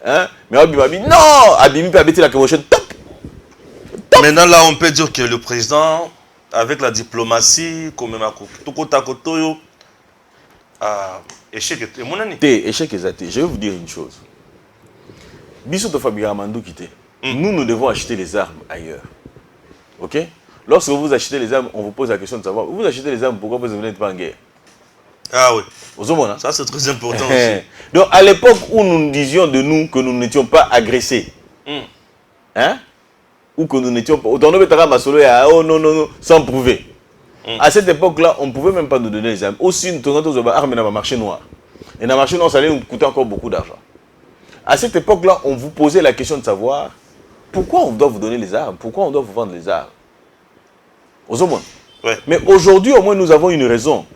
Hein? Mais Abimi, non! Abimi peut abattre la commotion. Top! Maintenant, là, on peut dire que le président, avec la diplomatie, comme Tokotakotoyo, échec et mon année. Échec et je vais vous dire une chose. Bissoto Fabien Amandou quitté. Nous devons acheter les armes ailleurs. Ok? Lorsque vous achetez les armes, on vous pose la question de savoir, vous achetez les armes, pourquoi vous n'êtes pas en guerre? Ah oui. Ça, c'est très important aussi. Donc, à l'époque où nous disions de nous que nous n'étions pas agressés, hein? Ou que nous n'étions pas... Autant oh non, sans prouver. À cette époque-là, on ne pouvait même pas nous donner les armes. Aussi, nous avons armes dans le marché noir. Et dans le marché noir, ça allait nous coûter encore beaucoup d'argent. À cette époque-là, on vous posait la question de savoir pourquoi on doit vous donner les armes, pourquoi on doit vous vendre les armes. Ouais. Mais aujourd'hui, au moins, nous avons une raison.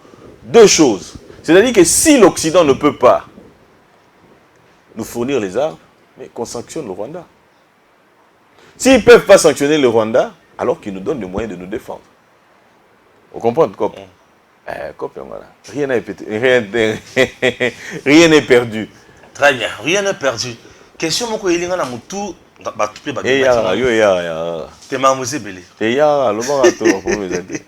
Deux choses. C'est-à-dire que si l'Occident ne peut pas nous fournir les armes, mais qu'on sanctionne le Rwanda. S'ils ne peuvent pas sanctionner le Rwanda, alors qu'ils nous donnent les moyens de nous défendre. Vous comprenez, Cop? Voilà. Rien n'est perdu. Très bien, rien n'est perdu. Question, mon collègue, Et ya. Te mamuze belé. Et ya, le bon râteau pour me aider.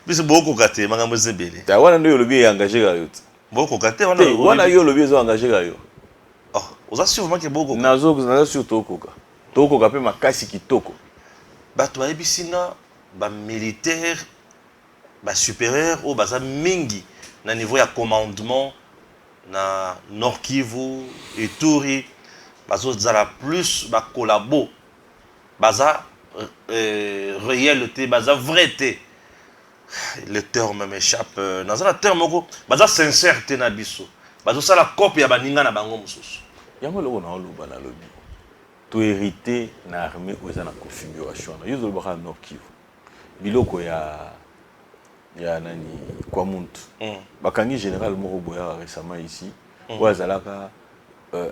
Bis beaucoup gâté, mamuze belé. Ta wana ndo le bien engagé ga yo. Beaucoup gâté Wana yo le bien engagé ga yo. Oh, vous assurez vraiment que beaucoup. Nazo surtout koka. Toko ka pe makasi kitoko. Bato ba ebisinga ba militaire ba supérieur ou baza mingi na niveau ya commandement na Nord Kivu et Ituri bazo zala plus ba collabo baza réalité baza vrai. Le terme m'échappe dans un terme moko baza sincérité na biso bazo sala copie ya baninga na bango mususu yango loko na oloba na lobi to hérité na armée oza na configuration na yuzo ba Nord Kivu biloko ya nani kwa muntu bakangi général moko boya récemment ici ou azalaka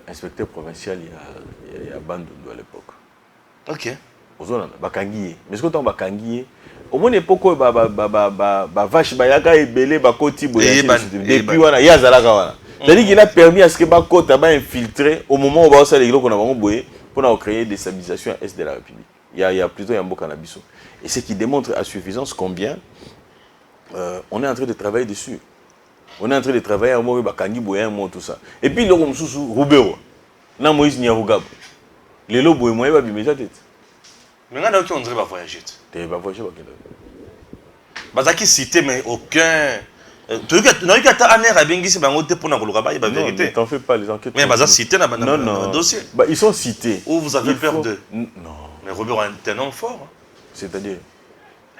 inspecteur provincial ya Bandundu à l'époque. OK ozona bakangi mais ce que tant bakangi au moins époque ba vache ba yaka ebele ba koti boya depuis wana ya zalaka wana c'est-à-dire qu'il a permis à ce que ba kota ba infiltrer au moment où ba osala iloko na bango boye pour créer des stabilisations à l'est de la République. Il y a plutôt un beau cannabis. Et ce qui démontre à suffisance combien on est en train de travailler dessus. On est en train de travailler à moi bakangi boya moi tout ça. Et puis le mususu Rubero na Moïse Nyarugabo. Les lobos et moi ba bimeja tête. Mais on qui on dirait pas voyager. Tu vas voyager pas quelle. Bazaki cité mais aucun tu n'as eu qu'à aner à bengisi bango te pour na koloka ba vérité. Ne t'en fais pas les enquêtes. Mais baza cité na dossier. Bah ils sont cités. Où vous avez peur de non. Mais Robert est un homme fort. Hein. C'est-à-dire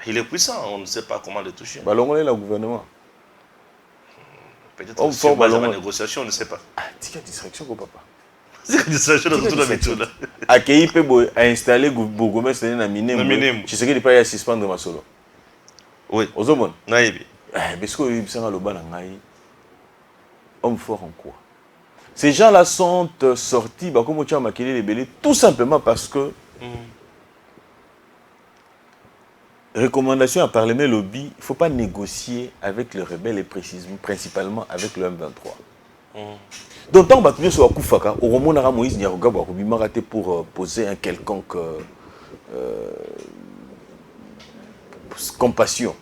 il est puissant, on ne sait pas comment le toucher. Ballon est le gouvernement. Peut-être si on va dans la négociation, on ne sait pas. Ah, tu as distraction au papa. C'est une distraction dans toute la méthode. Akei peut installer Bourgmestre c'est na Minemu. Tu sais qu'il pas y suspendre ma solo. Oui. Ozomon. Naïbi. Parce que il sera le bas ngai. Homme fort en quoi? Ces gens-là sont sortis bah comme tu as maquillé les belés tout simplement parce que recommandation à Parlement lobby, il ne faut pas négocier avec les rebelles et principalement avec le M23. Donc, tant que sur Koufaka, au moment où Moïse Nyarugabo a raté pour poser un quelconque compassion.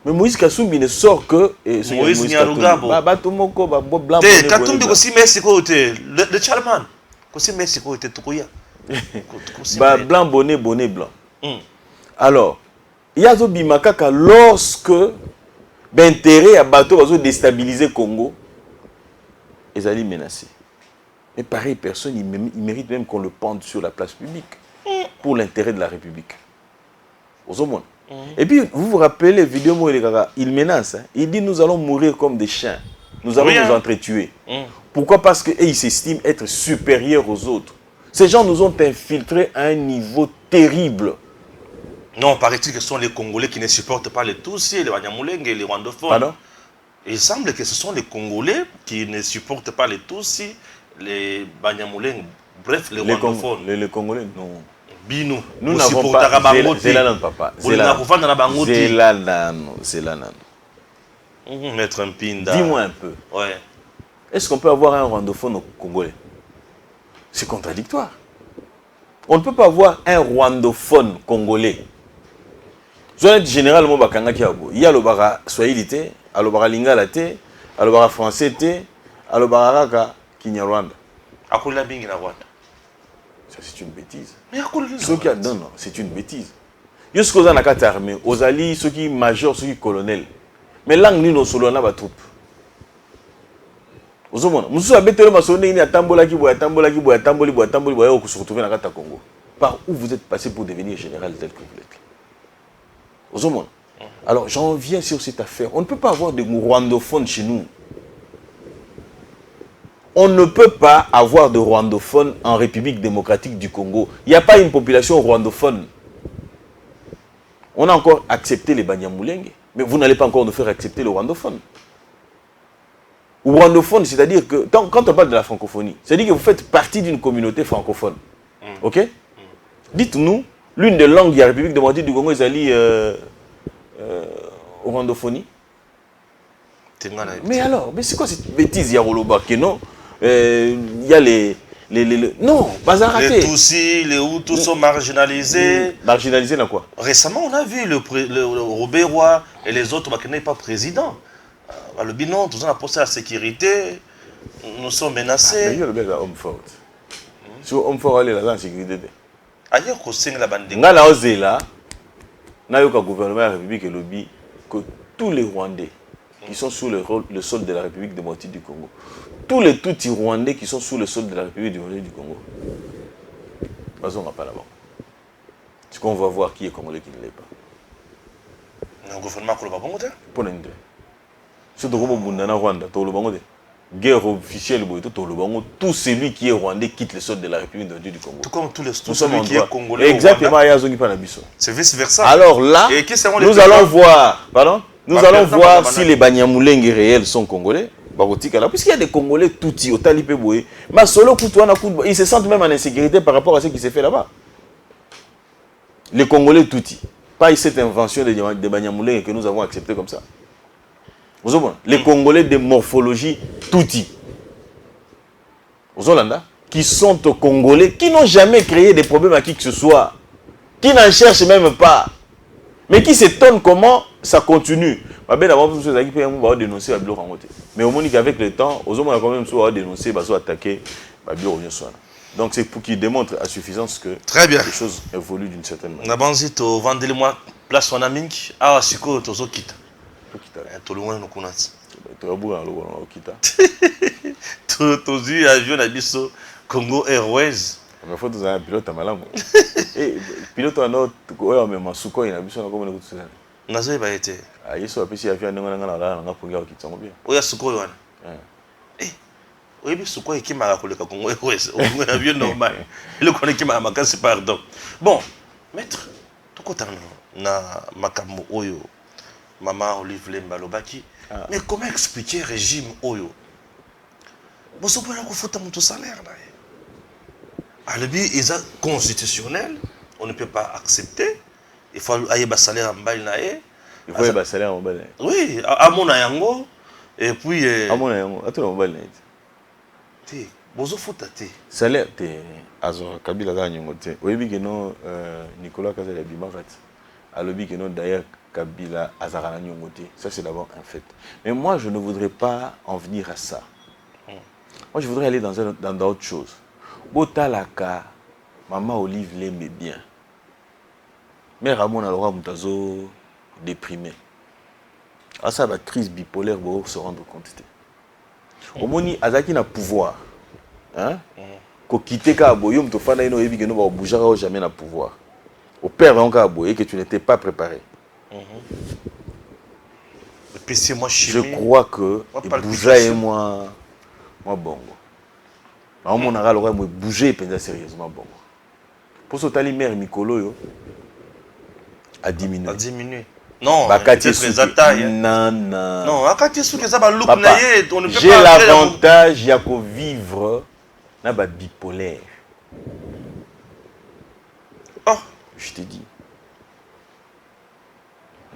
Mais Moïse Kassoumbi ne sort que. Moïse Nyarugabo. Blanc. Katumbi aussi Mexico, le Charman. Aussi Mexico, Tukuya. Blanc, bonnet, blanc. Alors, il y a des Bimakaka lorsque l'intérêt à bateau va déstabiliser le Congo, ils allaient menacer. Mais pareil, personne, il mérite même qu'on le pende sur la place publique pour l'intérêt de la République. Et puis, vous vous rappelez les vidéos où il menace, hein? Il dit nous allons mourir comme des chiens, nous allons nous entretuer. Pourquoi? Parce qu'ils s'estiment être supérieurs aux autres. Ces gens nous ont infiltrés à un niveau terrible. Non, paraît-il que ce sont les Congolais qui ne supportent pas les Tutsis, les Banyamulenge et les Rwandophones. Pardon? Il semble que ce sont les Congolais qui ne supportent pas les Tutsis, les Banyamulenge, bref, les Rwandophones. Les Congolais, non. Bino. Nous n'avons pas... Zélanan, papa. Zélanan. Maître Mpinda. Dis-moi un peu. Ouais. Est-ce qu'on peut avoir un Rwandophone au Congolais? C'est contradictoire. On ne peut pas avoir un Rwandophone congolais. Généralement, il y a le bara swahili, le bara lingala, le bara français, le bara raka kinyarwanda. Akoula bingi na Rwanda. Ça c'est une bêtise. Mais akoula non, non, c'est une bêtise. Yo ce qu'on a na kata armée, aux alliés, ceux qui major, ceux qui colonel. Mais langue ni no solo na ba troupe. Ozomona, musu abetelo masone ni atambola ki boya tamboli boya ko se retrouver na kata Congo. Par où vous êtes passé pour devenir général tel que vous l'êtes. Ozomona. Alors j'en viens sur cette affaire. On ne peut pas avoir de rwandophones chez nous. On ne peut pas avoir de rwandophones en République démocratique du Congo. Il n'y a pas une population rwandophone. On a encore accepté les Banyamulenge, mais vous n'allez pas encore nous faire accepter le rwandophone. Rwandophone, c'est-à-dire que, quand on parle de la francophonie, c'est-à-dire que vous faites partie d'une communauté francophone. Ok? Dites-nous, l'une des langues de la République démocratique du Congo est alliée aux rwandophonie. Mais alors, mais c'est quoi cette bêtise, Yaroloba? Que non, il y a les Non, bazaraté. Les Tutsis, les Hutus sont marginalisés. Marginalisés dans quoi? Récemment, on a vu le Robert Roy et les autres qui n'est pas président. Le bilan, tout ça, a posé la sécurité. Nous sommes menacés. Mais il y a le homme fort. Si homme fort est là, la sécurité. Ailleurs, qu'on signe la bande. Nga la osé là, na yo ka gouvernement de la République et lobby que tous les Rwandais qui sont sous le sol de la République démocratique du Congo, tous les Tutsis Rwandais qui sont sous le sol de la République démocratique du Congo, on va pas là-bas. C'est qu'on va voir qui est Congolais qui ne l'est pas. Le gouvernement ne l'a pas bon. Pour l'indre. C'est donc comme au Rwanda, tout le monde. Guerre officielle, tout celui qui est rwandais quitte le sol de la République démocratique du Congo. Tout comme tous celui qui est congolais. Exactement, c'est vice-versa. Alors là, nous allons voir, si les Banyamulenge réels sont congolais. Puisqu'il y a des Congolais toutis au Talipé-Boé, ils se sentent même en insécurité par rapport à ce qui s'est fait là-bas. Les Congolais toutis, pas cette invention de Banyamulenge que nous avons acceptée comme ça. Les Congolais de morphologie touti, qui sont Congolais, qui n'ont jamais créé des problèmes à qui que ce soit, qui n'en cherchent même pas, mais qui s'étonnent comment ça continue. Mais au moins qu'avec le temps, on a quand même dénoncé, attaqué. Donc c'est pour qu'ils démontrent à suffisance que les choses évoluent d'une certaine manière. Nabanzito, vendez-le-moi place en amink, ah siko tozo kita. Tout le monde nous connaît. Tous les avions d'Abisso, Congo Airways. Mais il faut que un pilote à malam. Pilote à notre, même en Sukhoi, il a besoin de comment nous Nazo va été. Ah, il faut appuyer avion dans pour gars qui sont bien. Oui, à Sukhoi. Oui, Sukhoi qui m'a collé Congo Airways. Un avion normal. Il connaît qui m'a marqué, pardon. Bon, maître, tout côté na makambo oyo. Maman Olive Lemba Lobaki. Mais comment expliquer le régime Oyo? Bon, ça peut être un salaire. Le but est constitutionnel. On ne peut pas accepter. Il faut aller un salaire en bas. Il faut aller un salaire en bas. Oui, à mon ayango. Et puis. À mon ayango. À tout le monde. Bozo fouta. Salaire, Azor Kabila Gagnomote. Oui, Nicolas Kazali Bimarat. À l'objet que non d'ailleurs. Kabila, Azarana Nyongote. Ça, c'est d'abord un fait. Mais moi, je ne voudrais pas en venir à ça. Moi, je voudrais aller dans d'autres choses. Botalaka, Maman Olive l'aimait bien. Mais Ramon Alora Moutazo déprimé. À ça, la crise bipolaire, pour se rendre compte. Au moins, Azaki n'a pouvoir. Hein? Ko quitter Kaboyo, Mtofana ino ebi que nous va bouger jamais na pouvoir. Au père donc Kaboyo que tu n'étais pas préparé. Je crois que Bouja et moi bongo. On a le bouger sérieusement bongo. Pour ce tali mère Mikolo a diminué. A diminué. Non, peut-être les attaques. Non, j'ai l'avantage de vivre dans le bipolaire. Oh, je te dis.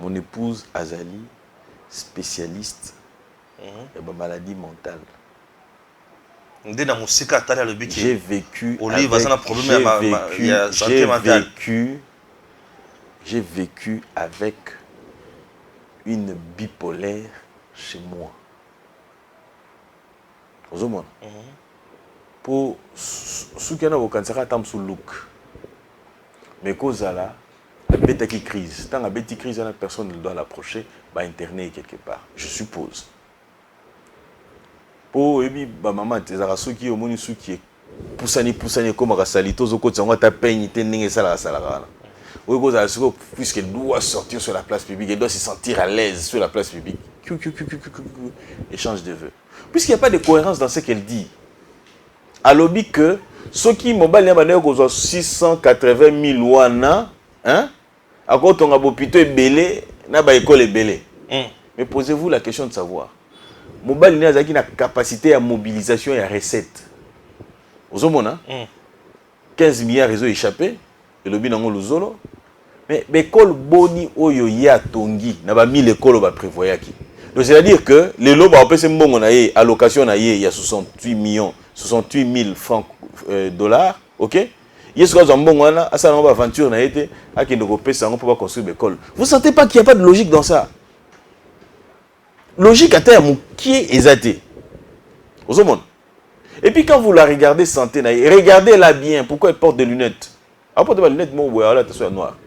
Mon épouse Azali, spécialiste de la maladie mentale. J'ai vécu avec une bipolaire chez moi. Pour ceux qui ont un look, mais Kozala, la crise. Tant la crise, la personne ne doit l'approcher, va interner quelque part, je suppose. Pour maman, ceux qui ont ceux qui poussani comme Rassalito, ta peine, puisqu'elle doit sortir sur la place publique, elle doit se sentir à l'aise sur la place publique. Échange de vœux. Puisqu'il n'y a pas de cohérence dans ce qu'elle dit. À l'objet que ceux qui m'ont 680 000 wana, hein? À quoi on a hôpital belé, n'a pas école belé. Mais posez-vous la question de savoir. Mobile n'a pas capacité à mobilisation et à recette. Vous avez 15 milliards réseaux échappés, et le bilan le zolo. Mais l'école boni oyo ya tongi n'a pas mis l'école va prévoir qui. Donc c'est-à-dire que les lobes ont passé bon on a allocation il y a 68 millions 68 000 francs dollars, ok? Vous ne sentez pas qu'il n'y a pas de logique dans ça? Logique à terme, qui est exaté? Et puis quand vous la regardez santé, regardez-la bien. Pourquoi elle porte des lunettes? Elle porte des lunettes, mon ouais, là, tu noir.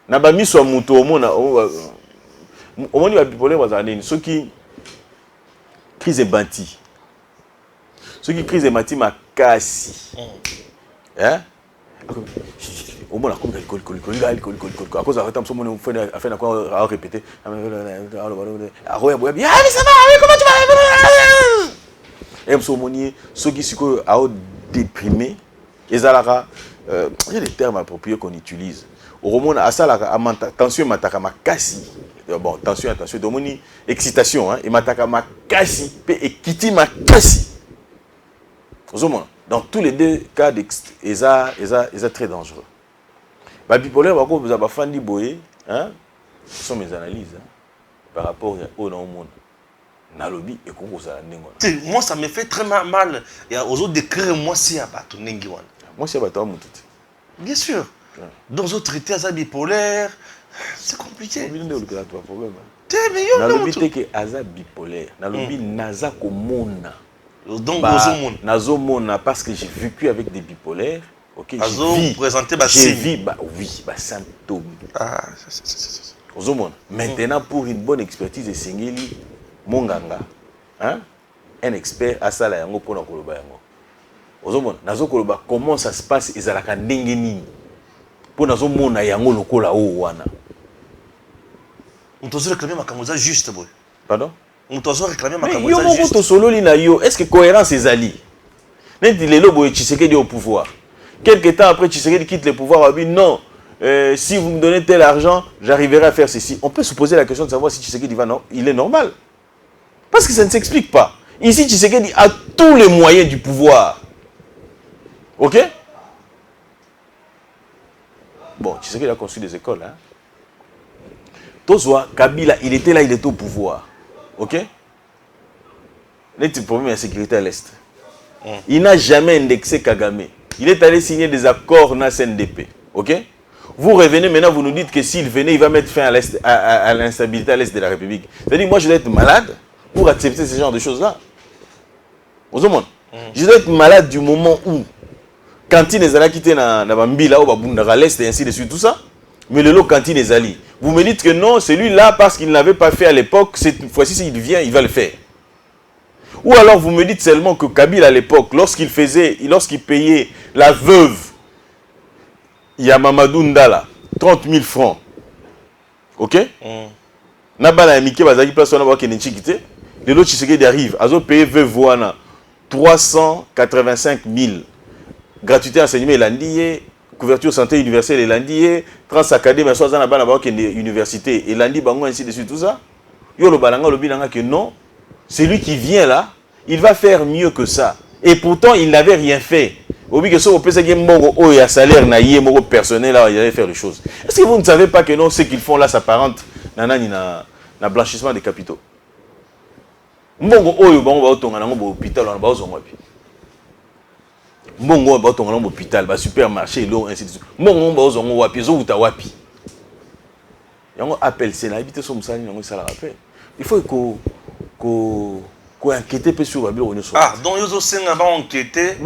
Na ba mis sur moto au monde il va bipoler ceux qui crise banti. Ceux qui crise banti ma casse. Hein? Au moins la comme alcool à cause arrête on fait quoi répéter. Ah mais ça va, comment tu vas? Et ceux qui sont déprimés, il y a des termes appropriés qu'on utilise. Au moment à ça, attention, bon, attention, excitation, hein, et makasi, et quitter makasi. Dans tous les deux cas, ils sont très dangereux. La bipolaire, vous avez fait des boyés, hein, ce sont mes analyses hein, par rapport au monde. Moi, ça me fait très mal. Et aux autres d'écrire, moi, c'est à battre. Moi, c'est à battre. Bien sûr. Dans les autres traités, ça bipolaire, c'est compliqué. Donc, parce que j'ai vécu avec des bipolaires. Ok, j'ai vu, oui, symptômes. Maintenant, pour une bonne expertise, c'est Monganga, hein? Un expert à ça, là, comment ça se passe, ils ont pour nazo mona yango lokola o wana. On doit réclamer ma camoza juste boy. Pardon? On doit réclamer ma camoza juste. Yo solo li na yo, est-ce que cohérence est ali? Neti lelo boy Tshisekedi au pouvoir. Quelque temps après Tshisekedi quitte le pouvoir, dit non. Si vous me donnez tel argent, j'arriverai à faire ceci. On peut se poser la question de savoir si Tshisekedi va non, il est normal. Parce que ça ne s'explique pas. Ici Tshisekedi a tous les moyens du pouvoir. OK? Bon, tu sais qu'il a construit des écoles. Hein? Tozwa, Kabila, il était là, il était au pouvoir. Ok? Il y a des problèmes de sécurité à l'Est. Il n'a jamais indexé Kagame. Il est allé signer des accords dans la CNDP. Ok? Vous revenez maintenant, vous nous dites que s'il venait, il va mettre fin à l'instabilité à l'Est de la République. C'est-à-dire, moi, je dois être malade pour accepter ce genre de choses-là. Je dois être malade du moment où cantine ezala quitté na bambila ou babunda l'est et ainsi de suite tout ça, mais le lot cantine ezali. Vous me dites que non, celui-là parce qu'il n'avait pas fait à l'époque, cette fois-ci s'il vient, il va le faire. Ou alors vous me dites seulement que Kabila à l'époque, lorsqu'il payait la veuve Yamamadou Ndala 30 000 francs, ok? Nabala Mike bazaki place on a voir qu'il quitté. Le lot Tshisekedi arrive, azo payer veuve wana 385 000. Gratuité enseignement et couverture santé universelle et l'andier, transacadémie, soit dans la université et l'andi bango ainsi de suite tout ça. Yo le balanga le bilanga que non, c'est lui qui vient là, il va faire mieux que ça. Et pourtant il n'avait rien fait. Au bout que ça au pesa mbongo oh ya salaire na yé moko personnel là, il allait faire les choses. Est-ce que vous ne savez pas que non ce qu'ils font là s'apparente na blanchissement des capitaux? Mbongo oyo bango ba tonga na ngo hôpital na ba ozongwa pi. Mbongo ba tonga na hôpital ba supermarché lo ainsi de suite. Mbongo ba ozongwa wapi zo uta wapi. Yango appel c'est na habité so musani nango ça la rappelle. Il faut qu'on enquête sur Babylone Renaissance. Ah, donc ils ont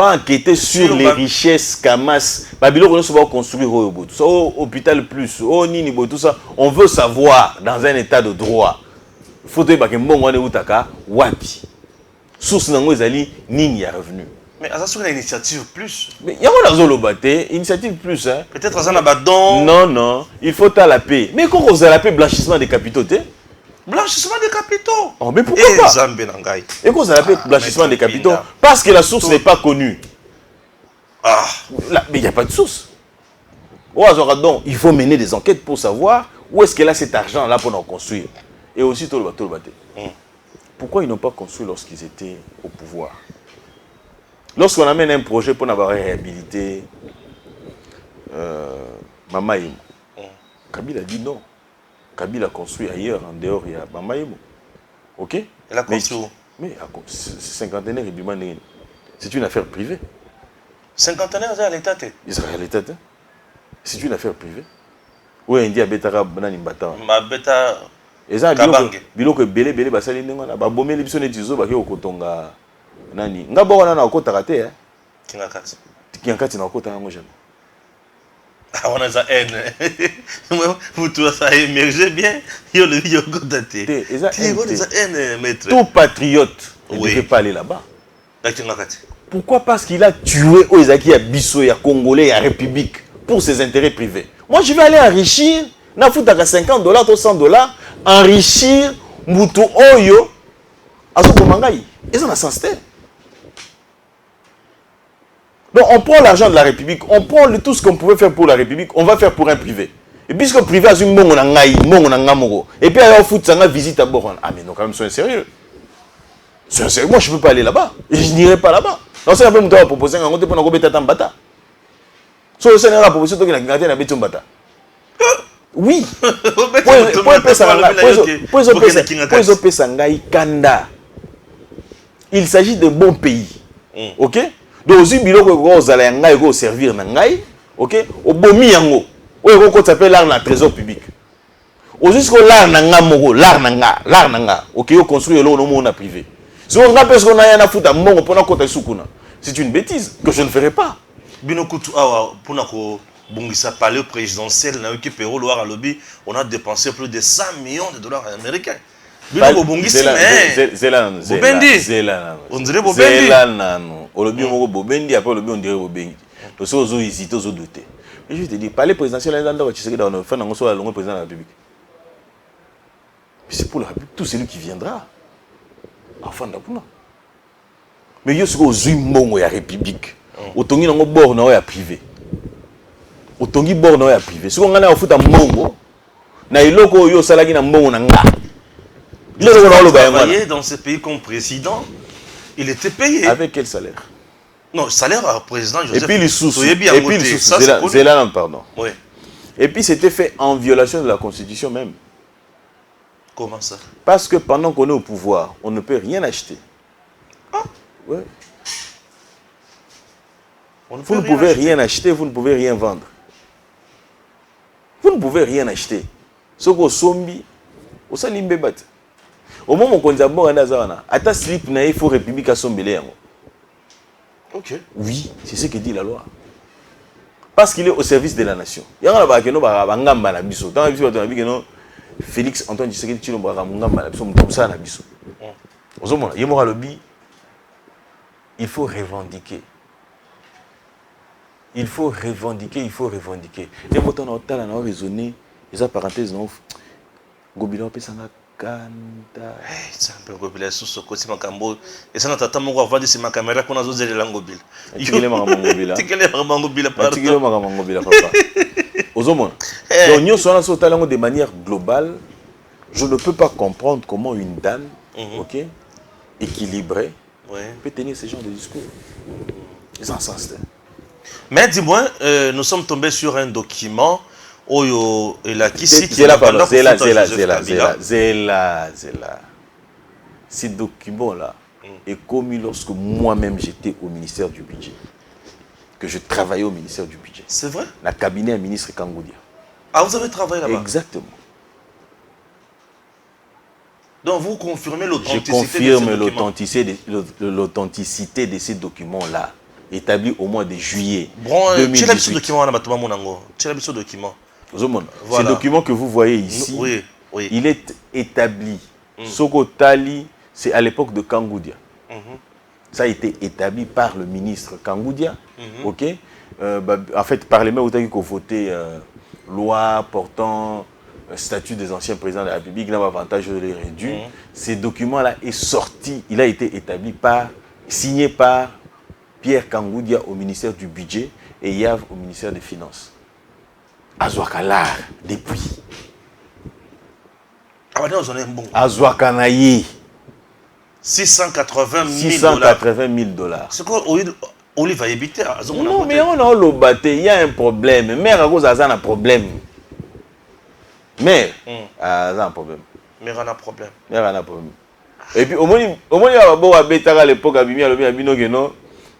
enquêter sur les richesses Kamas. Babylone Renaissance va construire tout ça, hôpital plus, nini tout ça. On veut savoir dans un état de droit. Il faut que mbongo wane utaka wapi. Source nango ezali nini ya revenu. Mais ça sur une initiative plus. Mais il y a un zolobaté, initiative plus hein. Peut-être ça n'a pas don. Non, il faut à la paix. Mais quand on a la paix blanchissement des capitaux, blanchissement des capitaux. Oh, mais pourquoi pas? Et qu'on s'appelle blanchissement des capitaux parce que la source n'est pas connue. Ah. Là, mais il n'y a pas de source. Donc, il faut mener des enquêtes pour savoir où est-ce qu'il a cet argent-là pour en construire. Et aussi, tout le bateau. Pourquoi ils n'ont pas construit lorsqu'ils étaient au pouvoir? Lorsqu'on amène un projet pour avoir réhabilité Mamaïmo, Kabila dit non. Kabila a construit ailleurs, en dehors, il y a Mamaïmo. Ok? Elle a construit où? Mais cinquantenaire et Bimane, c'est une affaire privée. Cinquantenaire, c'est à l'État. Israël l'État. C'est une affaire privée. Oui, India betara banani mbata. Ma beta. Eza biloko belé basali ndengana ba bomeli biso netizo ba ke kotonga nani. Ngabo wana na okota kate Kingakati. Kingakati na okota yango jamais. Ah, on a ça haine. Vous tous ça émergez bien. Yo le yo kotate. Haine maître. Tout patriote ne devrait pas aller là-bas. Kingakati. Pourquoi? Parce qu'il a tué Oezaki, Bisso, ya Congolais, ya République pour ses intérêts privés. Moi, je vais aller enrichir, na foutaka $50 ou $100, enrichir Moutou Oyo, Azoko Mangaï. Et ça n'a sens. Donc, on prend l'argent de la République, on prend tout ce qu'on pouvait faire pour la République, on va faire pour un privé. Et puisque le privé a une bonne nangaï, et puis alors fout ça visite à Boran. Ah mais non, quand même, soyez sérieux. Soyez sérieux, moi je ne peux pas aller là-bas. Je n'irai pas là-bas. Non, c'est un peu mon proposé, on va pour bêta tambata. So, c'est une proposition qui a gagné la bêta tambata. Oui. Il s'agit d'un bon pays. Ok? Donc, aussi, bilo que vous allez en servir nangai. Ok? Au bomi yango. Ou qu'on s'appelle l'art na trésor public. Aussi, ce que l'art nanga moro, l'art nanga. Ok? On construit l'eau no monde privé. Si on a personne qui a foutu à mon pour côté soukuna, c'est une bêtise que je ne ferai pas. Binokutu awa pour nako bongisa palais présidentiel na qui Péro Loire à lobby, on a dépensé plus de 100 millions de dollars américains. Binoko bongisi mais Zela. On dirait Bobendi. Zela nano. Au lobby on Bobendi après lobby on dirait Bobendi. Donc c'est aux hésiter aux douter. Mais je te dis palais présidentiel là dans tu sais que dans le fin on soit le président de la République. C'est pour la République tout celui qui viendra. Enfin d'abord. Mais yo siko ozui mbongo ya République. Otongi nango bord na ya privé. Otongi bord na ya privé. Siko ngana ofuta mbongo na iloko yo salaki na mbongo na nga. Il a travaillé dans ce pays comme président. Il était payé. Avec quel salaire? Non, salaire à président Joseph. Et puis les sous. Et puis les sous. C'est là, pardon. Oui. Et puis c'était fait en violation de la Constitution même. Comment ça? Parce que pendant qu'on est au pouvoir, on ne peut rien acheter. Ah. Ouais. Vous ne pouvez rien acheter, vous ne pouvez rien vendre. Vous ne pouvez rien acheter. Ce que sombi, au salimbe bat. Au moment où on a bon à ta slip na il faut République à sombelé. Ok. Oui, c'est ce que dit la loi. Parce qu'il est au service de la nation. Il y a un que nous bangamba na biso. Dans biso to que non Félix Antoine Tshisekedi Tshilombo bangamba na biso mutusa na biso. Ozomona, yemora lobby. Il faut revendiquer. Il faut revendiquer, il faut revendiquer. Et pourtant, on a raisonné, les parenthèses, non, Gobila, on peut s'en kanda. C'est un peu Gobila, sous ce côté, ma cambo. Et ça, on attend mon voir ma caméra qu'on a osé les langues Gobila. Tu es ma Gobila. Tu es ma Gobila, pardon. Tu es ma Gobila, papa. Ozomon. Donc, nous sommes sur talent de manière globale. Je ne peux pas comprendre comment une dame, ok, équilibrée, peut tenir ce genre de discours. Ils en sens. Mais dis-moi, nous sommes tombés sur un document où il a qui cite. Zela. Ce document-là est commis lorsque moi-même j'étais au ministère du budget. Que je travaillais au ministère du budget. C'est vrai? Le cabinet du ministre Kangoudia. Ah, vous avez travaillé là-bas? Exactement. Donc vous confirmez l'authenticité? Je confirme l'authenticité de ces documents-là. Établi au mois de juillet 2018. Ce document que vous voyez ici, il est établi. Sokotali, c'est à l'époque de Kangoudia. Ça a été établi par le ministre Kangoudia. Ok. En fait, par les mains qui ont voté loi portant statut des anciens présidents de la République, il a avantage de les réduire. Ce document-là est sorti, il a été établi signé par Pierre Kangoudia au ministère du Budget et Yav au ministère des Finances. Azouakalar, depuis. Azouakanaye. 680 000 dollars. C'est quoi, Olive va habiter? Non, mais on a le batté, il y a un problème. Mère a un problème. Mère a un problème. Mère a un problème. Mère a un problème. Et puis au moins il y a bon à bêta à l'époque à bimi à l'objet à bino non.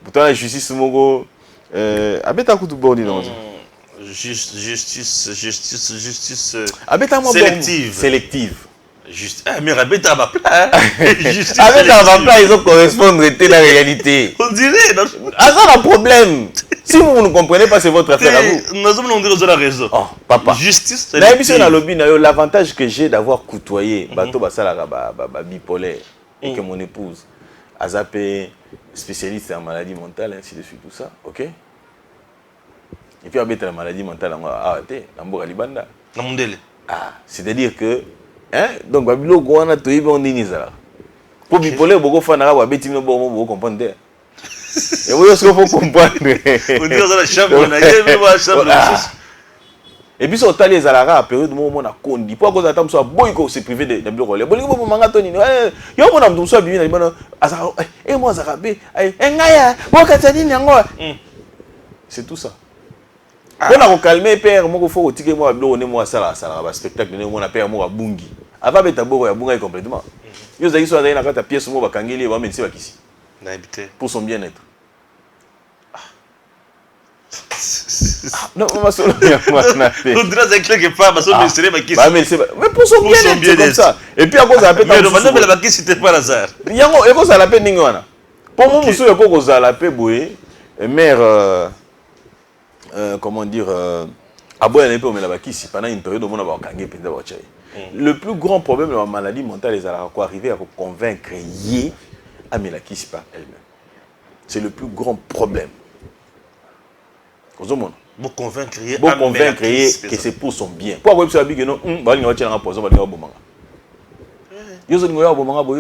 Pourtant la justice mongo à bêta coup tout bon dit non. Justice sélective. Juste, mais Rabeta va plat. Rabeta va plat, ils ont correspondre à la réalité. On dirait. Ah, ça, le problème. Si vous ne comprenez pas, c'est votre affaire à vous. Nous avons dit la raison. Oh, papa. Justice. L'avantage que j'ai d'avoir côtoyé Bato Basala bipolaire et que mon épouse a zappé spécialiste en maladie mentale, ainsi de suite, tout ça, ok? Et puis, avec la maladie mentale, on a arrêté, on a libanda. Ah, c'est-à-dire que, hein, donc, Babilo, on a tout on dit ça. Pour bipolaire, beaucoup de gens ont dit que vous comprenez. Et vous, est-ce qu'il faut comprendre? On dit que la chambre, on a dit que la chambre. Et puis, on a les alara à période où on a conduit. Pourquoi on a tant de se priver de bureau? Les bolingos, on a toni. Yo, on a tout ça, bien, et moi, ça rabé. C'est tout ça. On a calmé, père, moi, il faut retirer moi, on est moi, ça, spectacle, on a père, moi, bungi. Avant, il y a bungi complètement. Yo, ça y est, sur la pièce, moi, kangeli, on va mettre ça ici. Pour son bien-être. Non, on va se le dire. On dirait quelque part, mais pour son bien-être, c'est comme ça. Et puis, à cause de la peine, la baguette, c'était pas hasard. Il y a cause de la peine, Ningwana. Pour moi, monsieur, il y a cause de la peine, mère, comment dire, aboye un peu, mais la baguette, pendant une période où on a kangé, le plus grand problème de la maladie mentale, c'est d'arriver à convaincre Yé à Melakis par elle-même. C'est le plus grand problème. Vous convaincre que c'est pour son bien. Pourquoi vous savez que non, vous allez avoir un poison, vous allez avoir un bon. Vous allez avoir un bon. Vous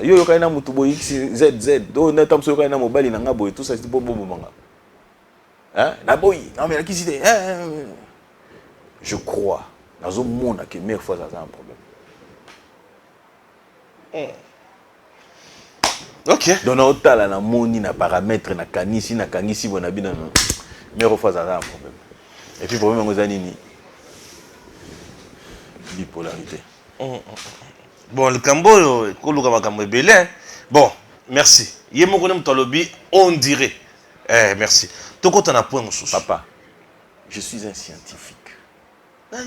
allez avoir un bon X, ZZ. Vous allez avoir un bon mobile. Tout ça, c'est pour bon moment. Hein? Non, mais qui c'est? Je crois dans un monde que mère fois ça a un problème. Ok. Donc on a la moni na paramètre na kanisi bon abina non. Mère fois ça a un problème. Et puis problème aux anini. Bipolarité. Bon le Cambo koluka makambo belin. Bon, merci. Yemo konem tolobi on dirait. Merci. Toko tana point sous. Papa, je suis un scientifique.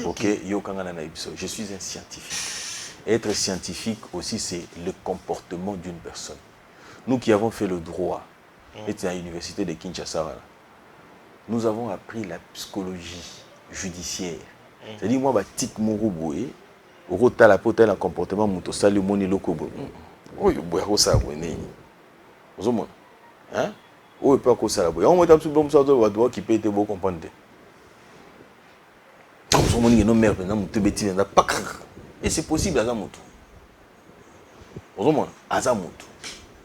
OK, je suis un scientifique. Être scientifique aussi, c'est le comportement d'une personne. Nous qui avons fait le droit, et à l'université de Kinshasa, nous avons appris la psychologie judiciaire. C'est-à-dire, moi, je suis un comportement de salut moni lokobo. Oh, il y a ça, vous hein? Oh, il peut y ça. On va avoir qui peut être beau comprendre. Et c'est possible à Zamoto.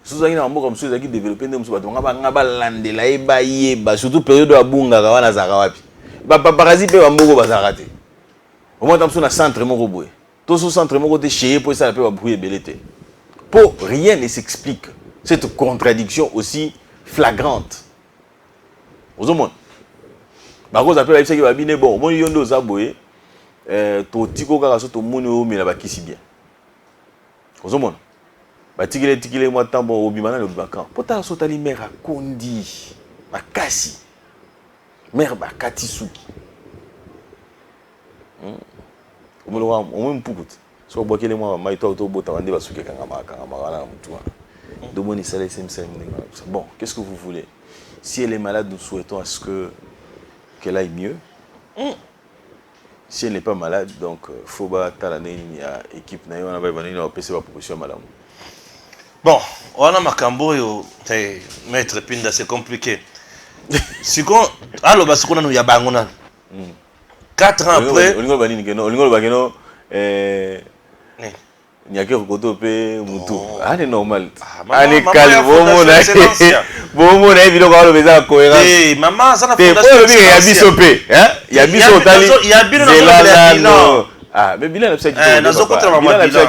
Si vous avez un mot comme ça, vous avez développé des choses, vous avez surtout période de Abunga, vous avez un parasite, vous avez un au moins, vous avez un centre, vous avez tout ce centre, vous avez chez pour ça, vous avez pour rien ne s'explique. Cette contradiction aussi flagrante. Vous avez par contre, après, il y a des bon, moi, il y a des aboués, to tiko kaka so to moni o mela bakisi bien. Ozomona. Ba tikile moi tambo obimana le bakan. Pota so tali mère kondi. Makasi. Mère bakati suki. Omolowa omwe mpukut. So bokele moi maito to bota wande basuke kanga wana na mutu wana. Domoni sale semsem ninga. Bon, qu'est-ce que vous voulez? Si elle est malade, nous souhaitons à ce qu'elle aille mieux. Si elle n'est pas malade, donc il faut que l'année équipe on a une proposition madame. Bon, on a Makambo maître Pinda, c'est compliqué. Si qu'on alors parce qu'on a nous yabangona. 4 ans après, il n'y a que Koto pe Moutou. Ah, c'est normal. Allez, calme, bon, mon avis, le gars, le message est cohérent. Maman, ça n'a pas de il y a biso tali. Il y a biso. Ah, mais Bilal a fait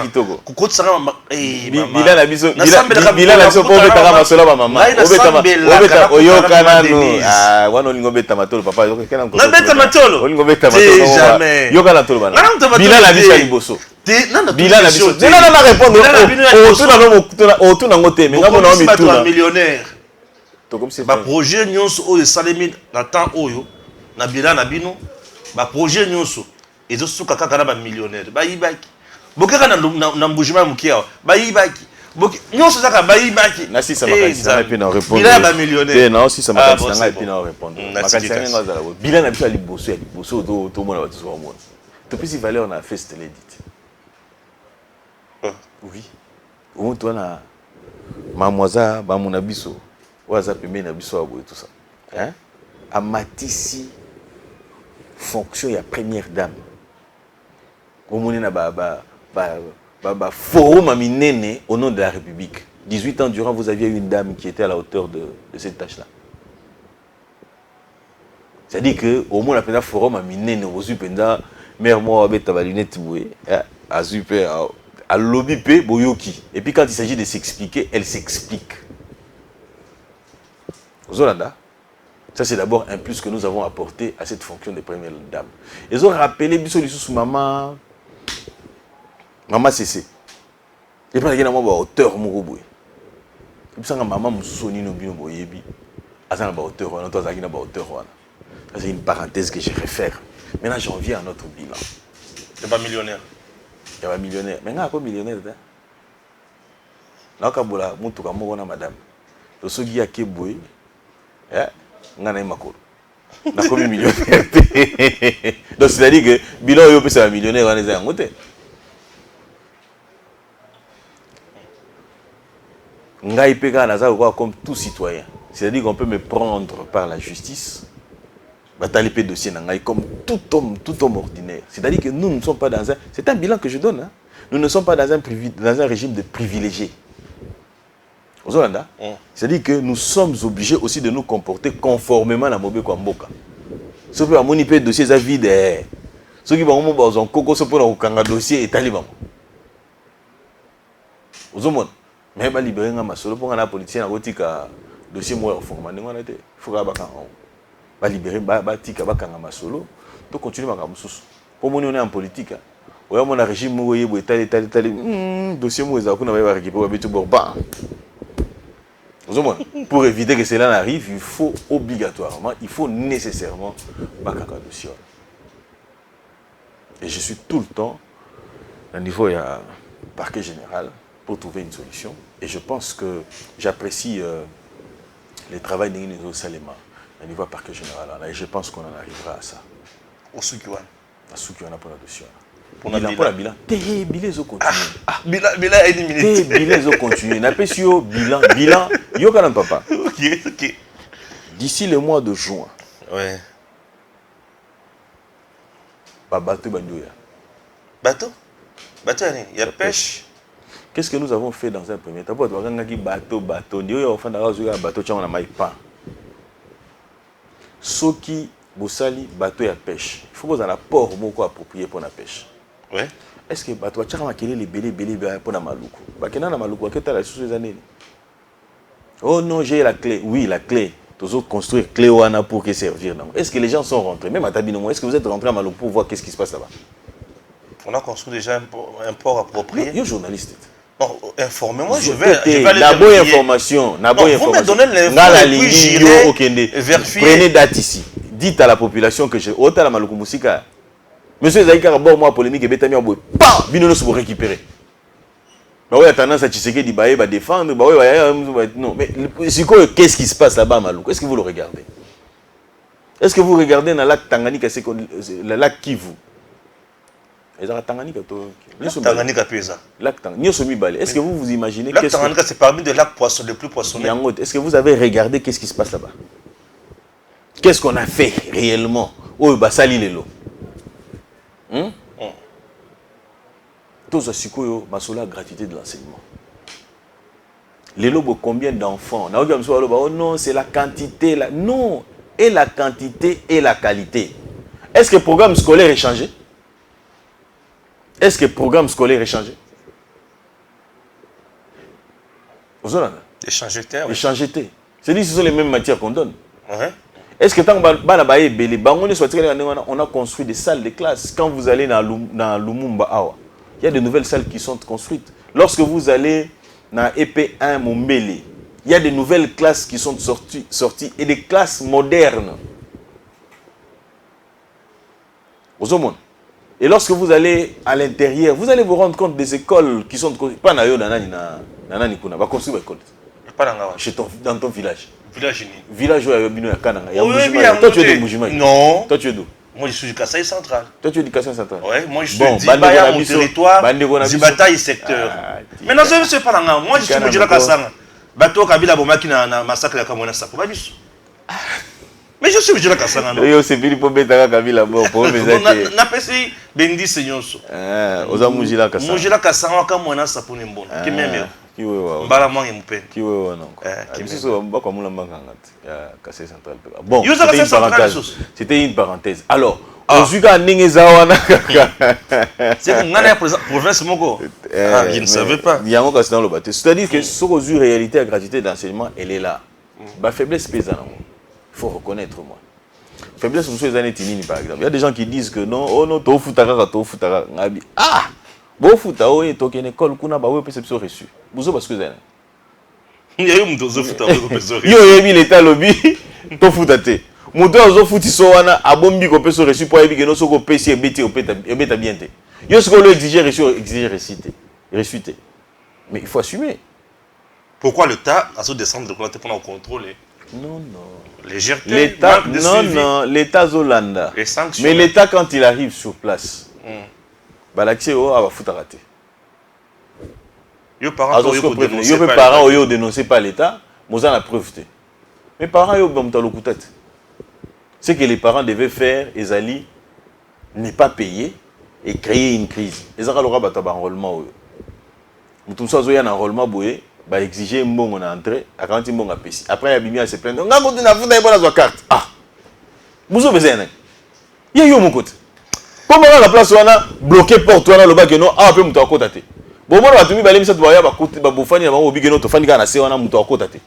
Kitoko. Kukutu sanga Bilal a biso. Bilal a biso pour mettre la masola maman. Obeta oyokana no. Ah, wana olingo beta matolo papa. Na beta matolo. Olingo beta matolo. Jamais. Yokana tolo bana. Bilal a biso liboso. Bilan na biso. Non non répondre. Autour na ngote mais ngamo na mi tout millionnaire. To comme c'est ba projet nyonso oyo salemi na temps oyo na bilan na bino ba projet nyonso ezo suka kaka na ba millionnaire ba yibaki. Bokeka na mbujima mukia ba yibaki. Nyonso zaka ba yibaki. Na si ça m'a puis na répondre. Bilan ba millionnaire. Non si ça m'a puis na répondre. Makasanga ngazala. Bilan na biso ali bosso to mona ba tout mona. To puis valeur na fest l'édit. Oui. Ou toi na mamoisa ba mona biso. Waza pembe na biso abo tout ça. Hein? A matisi fonction ya première dame. Au moni na forum à minene au nom de la République. 18 ans durant, vous aviez une dame qui était à la hauteur de cette tâche-là. C'est-à-dire que au moins la forum à minene aux upenda mère moi avec ta lunette bouée à super à lobby pe boyoki. Et puis quand il s'agit de s'expliquer, elle s'explique. Zolanda, ça c'est d'abord un plus que nous avons apporté à cette fonction de première dame. Ils ont rappelé biso sous maman Cessé. Et puis il y a un auteur Mourouboué. Et puis maman Moussoni Nobino Boyebi. Ça c'est une parenthèse que je réfère. Maintenant j'en viens à notre bilan. Tu n'es pas millionnaire. Tu n'es pas millionnaire. Mais tu es millionnaire. Là, tu as madame. Le sogi a keboué. Ngana makolo. Na komi millionnaire. Donc c'est-à-dire que bilan yo pesa millionnaire on est en côté. Ngai peka na za comme tout citoyen. C'est-à-dire qu'on peut me prendre par la justice. Batali pe dossier na ngai comme tout homme ordinaire. C'est-à-dire que nous ne sommes pas dans un c'est un bilan que je donne hein. Nous ne sommes pas dans un régime de privilégiés. C'est-à-dire que nous sommes obligés aussi de nous comporter conformément à la Mobé Kwamboka. Ce qui est un dossier à vide. Ce qui est un coco, c'est pour un dossier et taliban. Vous avez même libéré un solo pour un politicien à dossier moi au fond. Il faut que libérer batika bakanga solo. Donc continuer à faire pour moi on est en politique. On a un régime où il y dossier moi on récupérer pour éviter que cela n'arrive, il faut obligatoirement, il faut nécessairement bakaka dossier. Et je suis tout le temps au niveau du parquet général pour trouver une solution. Et je pense que j'apprécie le travail de Nino Salema au niveau du parquet général. Et je pense qu'on en arrivera à ça. Au Soukiwan. À Soukiwan pour la dossier. Pour la bilan. Bilan continue. Bilan éliminé. Bilan continue. N'appelle yo bilan. Yo quand papa. Ok. D'ici le mois de juin. Ouais. Bateau bandoya. Bateau, il y a pêche. Qu'est-ce que nous avons fait dans un premier temps? Bateau. Ndio au fond d'avoir bateau tchanga na maipa. Soki Boussali, bateau et pêche. Il faut que vous ayez un port approprié pour la pêche. Ouais. Est-ce que bateau a les belés pour la maloukou? Bakena na maloukou, qu'est-ce que tu as sous les années? Oh non, j'ai la clé. Oui, la clé. Tu dois construire clé ouana pour que servir. Est-ce que les gens sont rentrés? Même à Tabino, est-ce que vous êtes rentrés à Maloukou pour voir qu'est-ce qui se passe là-bas? On a construit déjà un port approprié. Il y a un journaliste. Non, informez-moi, je vais aller vérifier. Information. Vous me donnez l'information, puis j'irai vérifier. Prenez date ici. Dites à la population que je... Autant la Maloukou Moussika. Monsieur Zaïka, bon, moi, polémique, et Betami, bam, Bino nous récupérer. Bah oui, tendance à Tshisekedi va défendre. Bah oui, non. Mais c'est quoi, qu'est-ce qui se passe là-bas, Maloukou? Est-ce que vous le regardez? Est-ce que vous regardez dans le lac Tanganyika, le lac Kivu? Est-ce que vous vous imaginez lac Tanganyika, c'est parmi les lacs les plus poissonnés. Est-ce que vous avez regardé qu'est-ce qui se passe là-bas? Qu'est-ce qu'on a fait réellement? Oh, bah sali lelo. Tous asiko masola gratuité de l'enseignement. Lelo combien d'enfants? Oh non, c'est la quantité là. Non, et la quantité et la qualité. Est-ce que le programme scolaire est changé? Est-ce que le programme scolaire est changé? Échanger. C'est-à-dire que ce sont les mêmes matières qu'on donne. Ouais. Est-ce que tant on a construit des salles de classe quand vous allez dans Lumumba Awa? Il y a de nouvelles salles qui sont construites. Lorsque vous allez dans EP1 Mombele, il y a de nouvelles classes qui sont sorties et des classes modernes. Aux hommes. Et lorsque vous allez à l'intérieur, vous allez vous rendre compte des écoles qui sont construites. Pas dans ton village. Village où il y a Kananga. Toi, tu es de Mujima. Non. Toi, tu es d'où? Moi, je suis du Kassai central. Toi, tu es du Kassai central. Ouais, moi, je suis bon, du Baya, mon territoire, du bataille secteur. Mais non, je ne sais pas. Moi, je suis du Kassanga. Bateau Kabila Bomaki na massacre ya Kamona Sapo. Mais je suis du Kassanga. Yo, c'est Billy Pobeta Kabila bon pour mes amis. Na pesi bendi senyonso. Oza Mujila Kassanga. Mujila Kassanga Kamona Sapo ni mbona. Ki meme. Mbala mwangi mpe. Qui ouais non. Kibiso mbako mula mbangangati ya Kassai central. Bon, c'était une parenthèse. Alors, Ozuka Ningezawana. C'est que ngana province moko. Je ne savais pas. Il y a encore dans le bateau. C'est-à-dire que sur Ozu réalité et gratuité d'enseignement, elle est là. Bah faiblesse pèse en moi. Il faut reconnaître moi. Faiblesse sur les années tinini par exemple. Il y a des gens qui disent que non, oh non, to futaka. Ah! Bon futa oh et token école kuna ba ouais perception reçue. Bozo parce que ça. Il y a eu mon dozo futa perception reçue. Yo yebi l'état lobby to futate. Moto azo futi so wana abombi ko perception reçue pour yebi que no soko pesi ebeti obeta bien te. Yo ce qu'on le exiger reçu exiger récité. Mais il faut assumer. Pourquoi l'État a su descendre de côté pour nous contrôler? Non. Légèreté, l'État, non, l'État Zolanda. Les sanctions. Mais l'État, quand il arrive sur place, l'accès va foutre à rater. Yo parents yo dénoncer pas l'État, moi la preuve. Mes parents yo c'est que les parents devaient faire, Ezali, ne pas payer et créer une crise. Ils ont un enrôlement. Tout ça, il y a un enrôlement, bah exiger un bon entrée, à quand il a payé. Après, il y a se plaindre. On a continué à faire une carte. Ah, vous avez besoin. Il y a eu mon côté. Comment la place on a bloqué porte on a le bac non ah peu muto akota te. Bon moi batumi balemi ça doit y avoir côté ba bofani na bango bigi no to fani kana se on a muto akota te.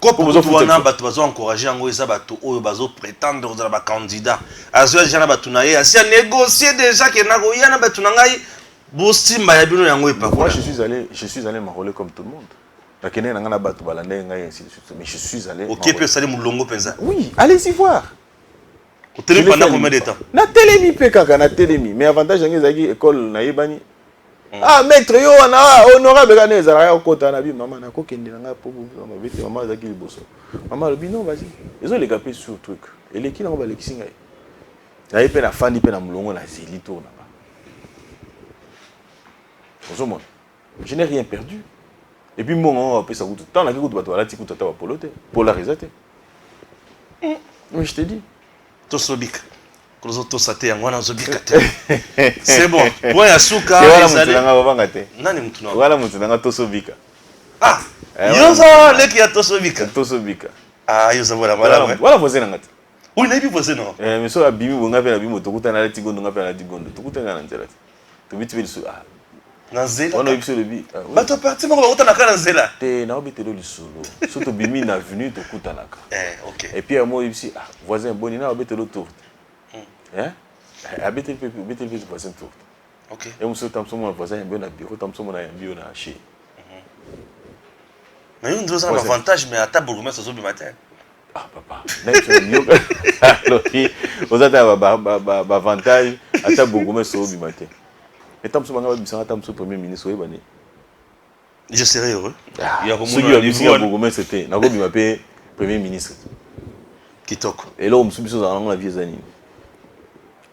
Comme vous avez bato bazo encourager ngo eza bato oyo bazo prétendre za ba candidat. Azo déjà na bato na ye asi négocier déjà que na go yana bato na ngai bostimba ya bino yango epa. Moi je suis allé m'enrôler comme tout le monde. La kene na ngana bato balande ngai ainsi de suite. Mais je suis allé. OK peut saler mulongo penza. Oui, allez-y voir. Au télé pendant combien de temps? Na télémi pekaka na télémi mais avantage yangi zaki école na yebani. Ah maître yo na honorable kana ezala ya kota na bi maman na kokende nga po ma bete maman zaki liboso. Maman le bino vas-y. Ils ont les capé sur truc. Et les qui na ba lekisi ngai. Na yepe na fandi pe na mulongo na zeli tour na ba. Bonjour. Je n'ai rien perdu. Et puis mon on va ça tout temps na ki kutu bato ala ti kutu ta ba polote. Polarisate. Mais je te dis Tosobika. C'est bon. Point à Souka. Nani mutuna. Wala mutuna tosobika. Ah. Yoza leki ya tosobika. Tosobika. Ah, yoza voilà voilà. Wala voisin ngati. Oui, na bi voisin non. Mais so abimi bonga pe na bimo tokuta na leti gondo ngape na leti gondo. Tokuta na nzela. To biti biso ah. Na zela. On a biso le bi. Ba to parti mo ba na kana zela. Te na obitelo lisolo. So to bimi na avenue tokuta naka. OK. Et puis moi ici ah voisin boni na obitelo tour. Hein? Habiter le voisin tout. OK. Et monsieur Tamson mon voisin est bien à bureau Tamson mon a bien à chez. Mais on doit avoir un avantage mais à ta bourgmestre ce matin. Ah papa. Next mieux. Alors vous avez un avantage à ta bourgmestre ce matin. Et Tamson mon a bien Tamson premier ministre oui bani. Je serais heureux. Il y a un bourgmestre c'était na go bi m'appeler premier ministre. Kitoko. Et là on me subit sur la vie années.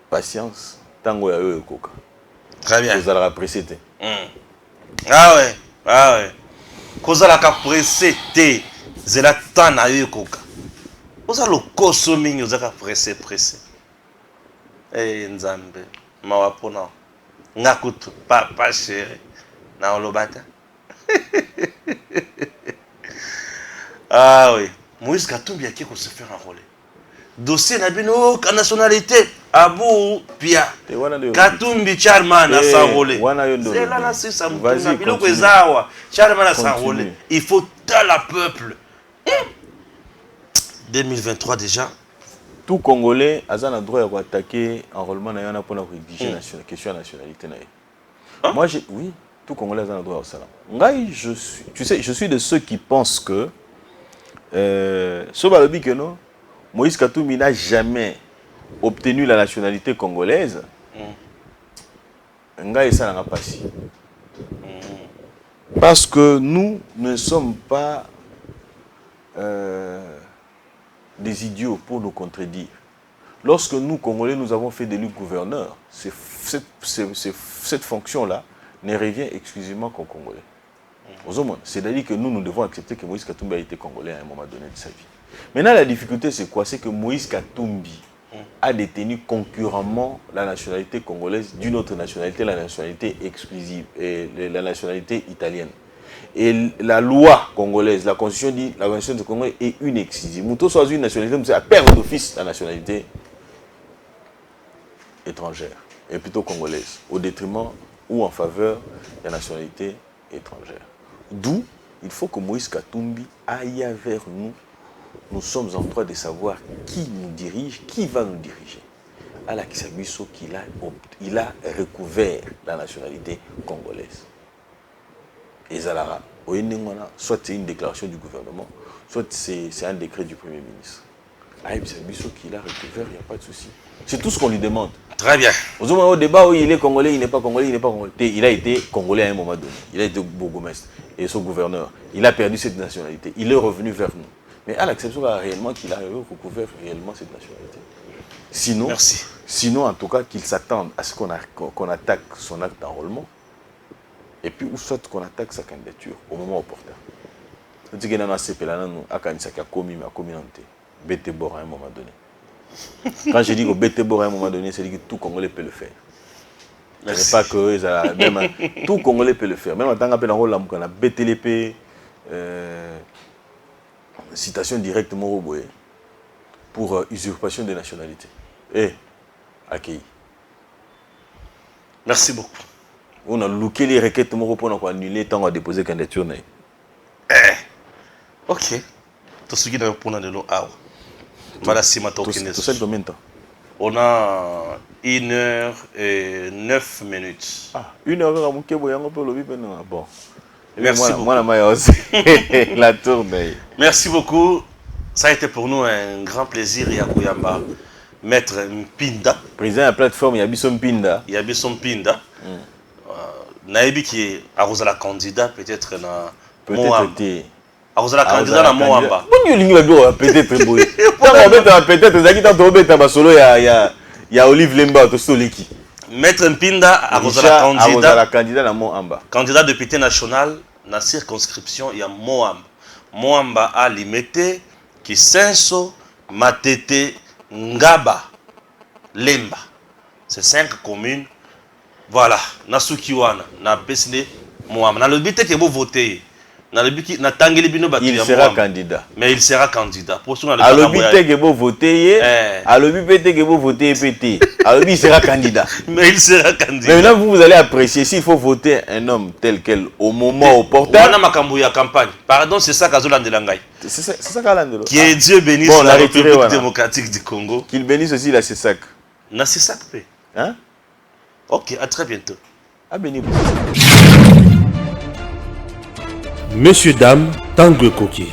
Patience, tango ya yo koka. Très bien. Vous allez apprécier. Ah ouais. Cause la pressé té, zela tan na yo koka. Vous allez koso mingi vous allez pressé. Eh nzambe, mawa pona. Ngakutu papa chéri. Na olobata. Ah oui. Moïse Katumbi a qui qu'on se faire enrôler. Dossier na bino nationalité Abou Pia Katumbi Charman a s'enrôler. C'est là la c'est ça mutuna biloko ezawa Charman a s'enrôler. Il faut tant la peuple. 2023 déjà. Tout Congolais a un droit à attaquer enrôlement na yana pour exiger la question de nationalité na. Hein? Moi, oui, tout Congolais a le droit au salam. Ngai, je suis de ceux qui pensent que sauf à l'objet que non, Moïse Katumbi n'a jamais obtenu la nationalité congolaise. Ngai, ça n'a pas si. Parce que nous ne sommes pas des idiots pour nous contredire. Lorsque nous, Congolais, nous avons fait d'élu gouverneur, cette fonction-là ne revient exclusivement qu'aux Congolais. C'est-à-dire que nous devons accepter que Moïse Katumbi a été Congolais à un moment donné de sa vie. Maintenant, la difficulté, c'est quoi? C'est que Moïse Katumbi a détenu concurremment la nationalité congolaise d'une autre nationalité, la nationalité exclusive, et la nationalité italienne. Et la loi congolaise, la constitution dit la constitution du Congo est une exclusive. Mouto soit une nationalité, c'est à perdre d'office la nationalité étrangère, et plutôt congolaise, au détriment ou en faveur de la nationalité étrangère. D'où il faut que Moïse Katumbi aille vers nous. Nous sommes en droit de savoir qui nous dirige, qui va nous diriger. À Kisabiso il a recouvert la nationalité congolaise. Et Zalara, soit c'est une déclaration du gouvernement, soit c'est un décret du Premier ministre. À Kisabiso qu'il a recouvert, il n'y a pas de souci. C'est tout ce qu'on lui demande. Très bien. Au débat où il est congolais, il n'est pas congolais, il n'est pas congolais. Il a été congolais à un moment donné. Il a été bourgmestre et son gouverneur. Il a perdu cette nationalité. Il est revenu vers nous. Mais à l'exception réellement qu'il a recouvert réellement cette nationalité. Sinon, merci. Sinon, en tout cas, qu'il s'attende à ce qu'on attaque son acte d'enrôlement. Et puis, ou soit qu'on attaque sa candidature au moment opportun. C'est-à-dire qu'il y a un CPLA, à Bétébor à un moment donné. Quand je dis que Bétébor à un moment donné, c'est-à-dire que tout Congolais peut le faire. Ce n'est pas que même, tout Congolais peut le faire. Même en tant que BTLP, citation directement au Boé pour usurpation de nationalité. Et accueilli. Merci beaucoup. On a looké les requêtes pour annuler tant à déposer candidature. Ok. Tout ce qui est pour nous. Voilà, c'est ma token. Tout ça, combien de temps? On a 1h09. Ah, 1h, bon. Merci beaucoup. La tournée. Merci beaucoup. Ça a été pour nous un grand plaisir, Yakouyamba. Maître Mpinda. Président de la plateforme Yabiso Mpinda. Yabiso Mpinda. Naïbi qui est la candidat peut-être na peut-être la candidat na Moamba. Peut-être peut-être il y a Olive Lemba to Soleki. Maître Mpinda la candidat na Moamba. Candidat député national na circonscription ya Moamba. Moamba a limité Kisenso, Matete, Ngaba, Lemba. C'est 5 communes. Voilà, na Sukiwana, na Pesne, Moamba. Na le but que vous votez. Il sera candidat. Mais il sera candidat. À le but que vous votez, à le but que vous votez PT. À le but il sera candidat. Mais il sera candidat. Mais maintenant vous allez apprécier s'il faut voter un homme tel quel au moment opportun. On a ma campagne. Pardon, c'est ça qu'Azola Ndelangai. C'est ça qu'Alandelo. Qui est Dieu bénisse la République démocratique du Congo. Qu'il bénisse aussi la CESAC. La CESAC. Hein? Ok, à très bientôt. À béni. Messieurs, dames, Tanguy Koki.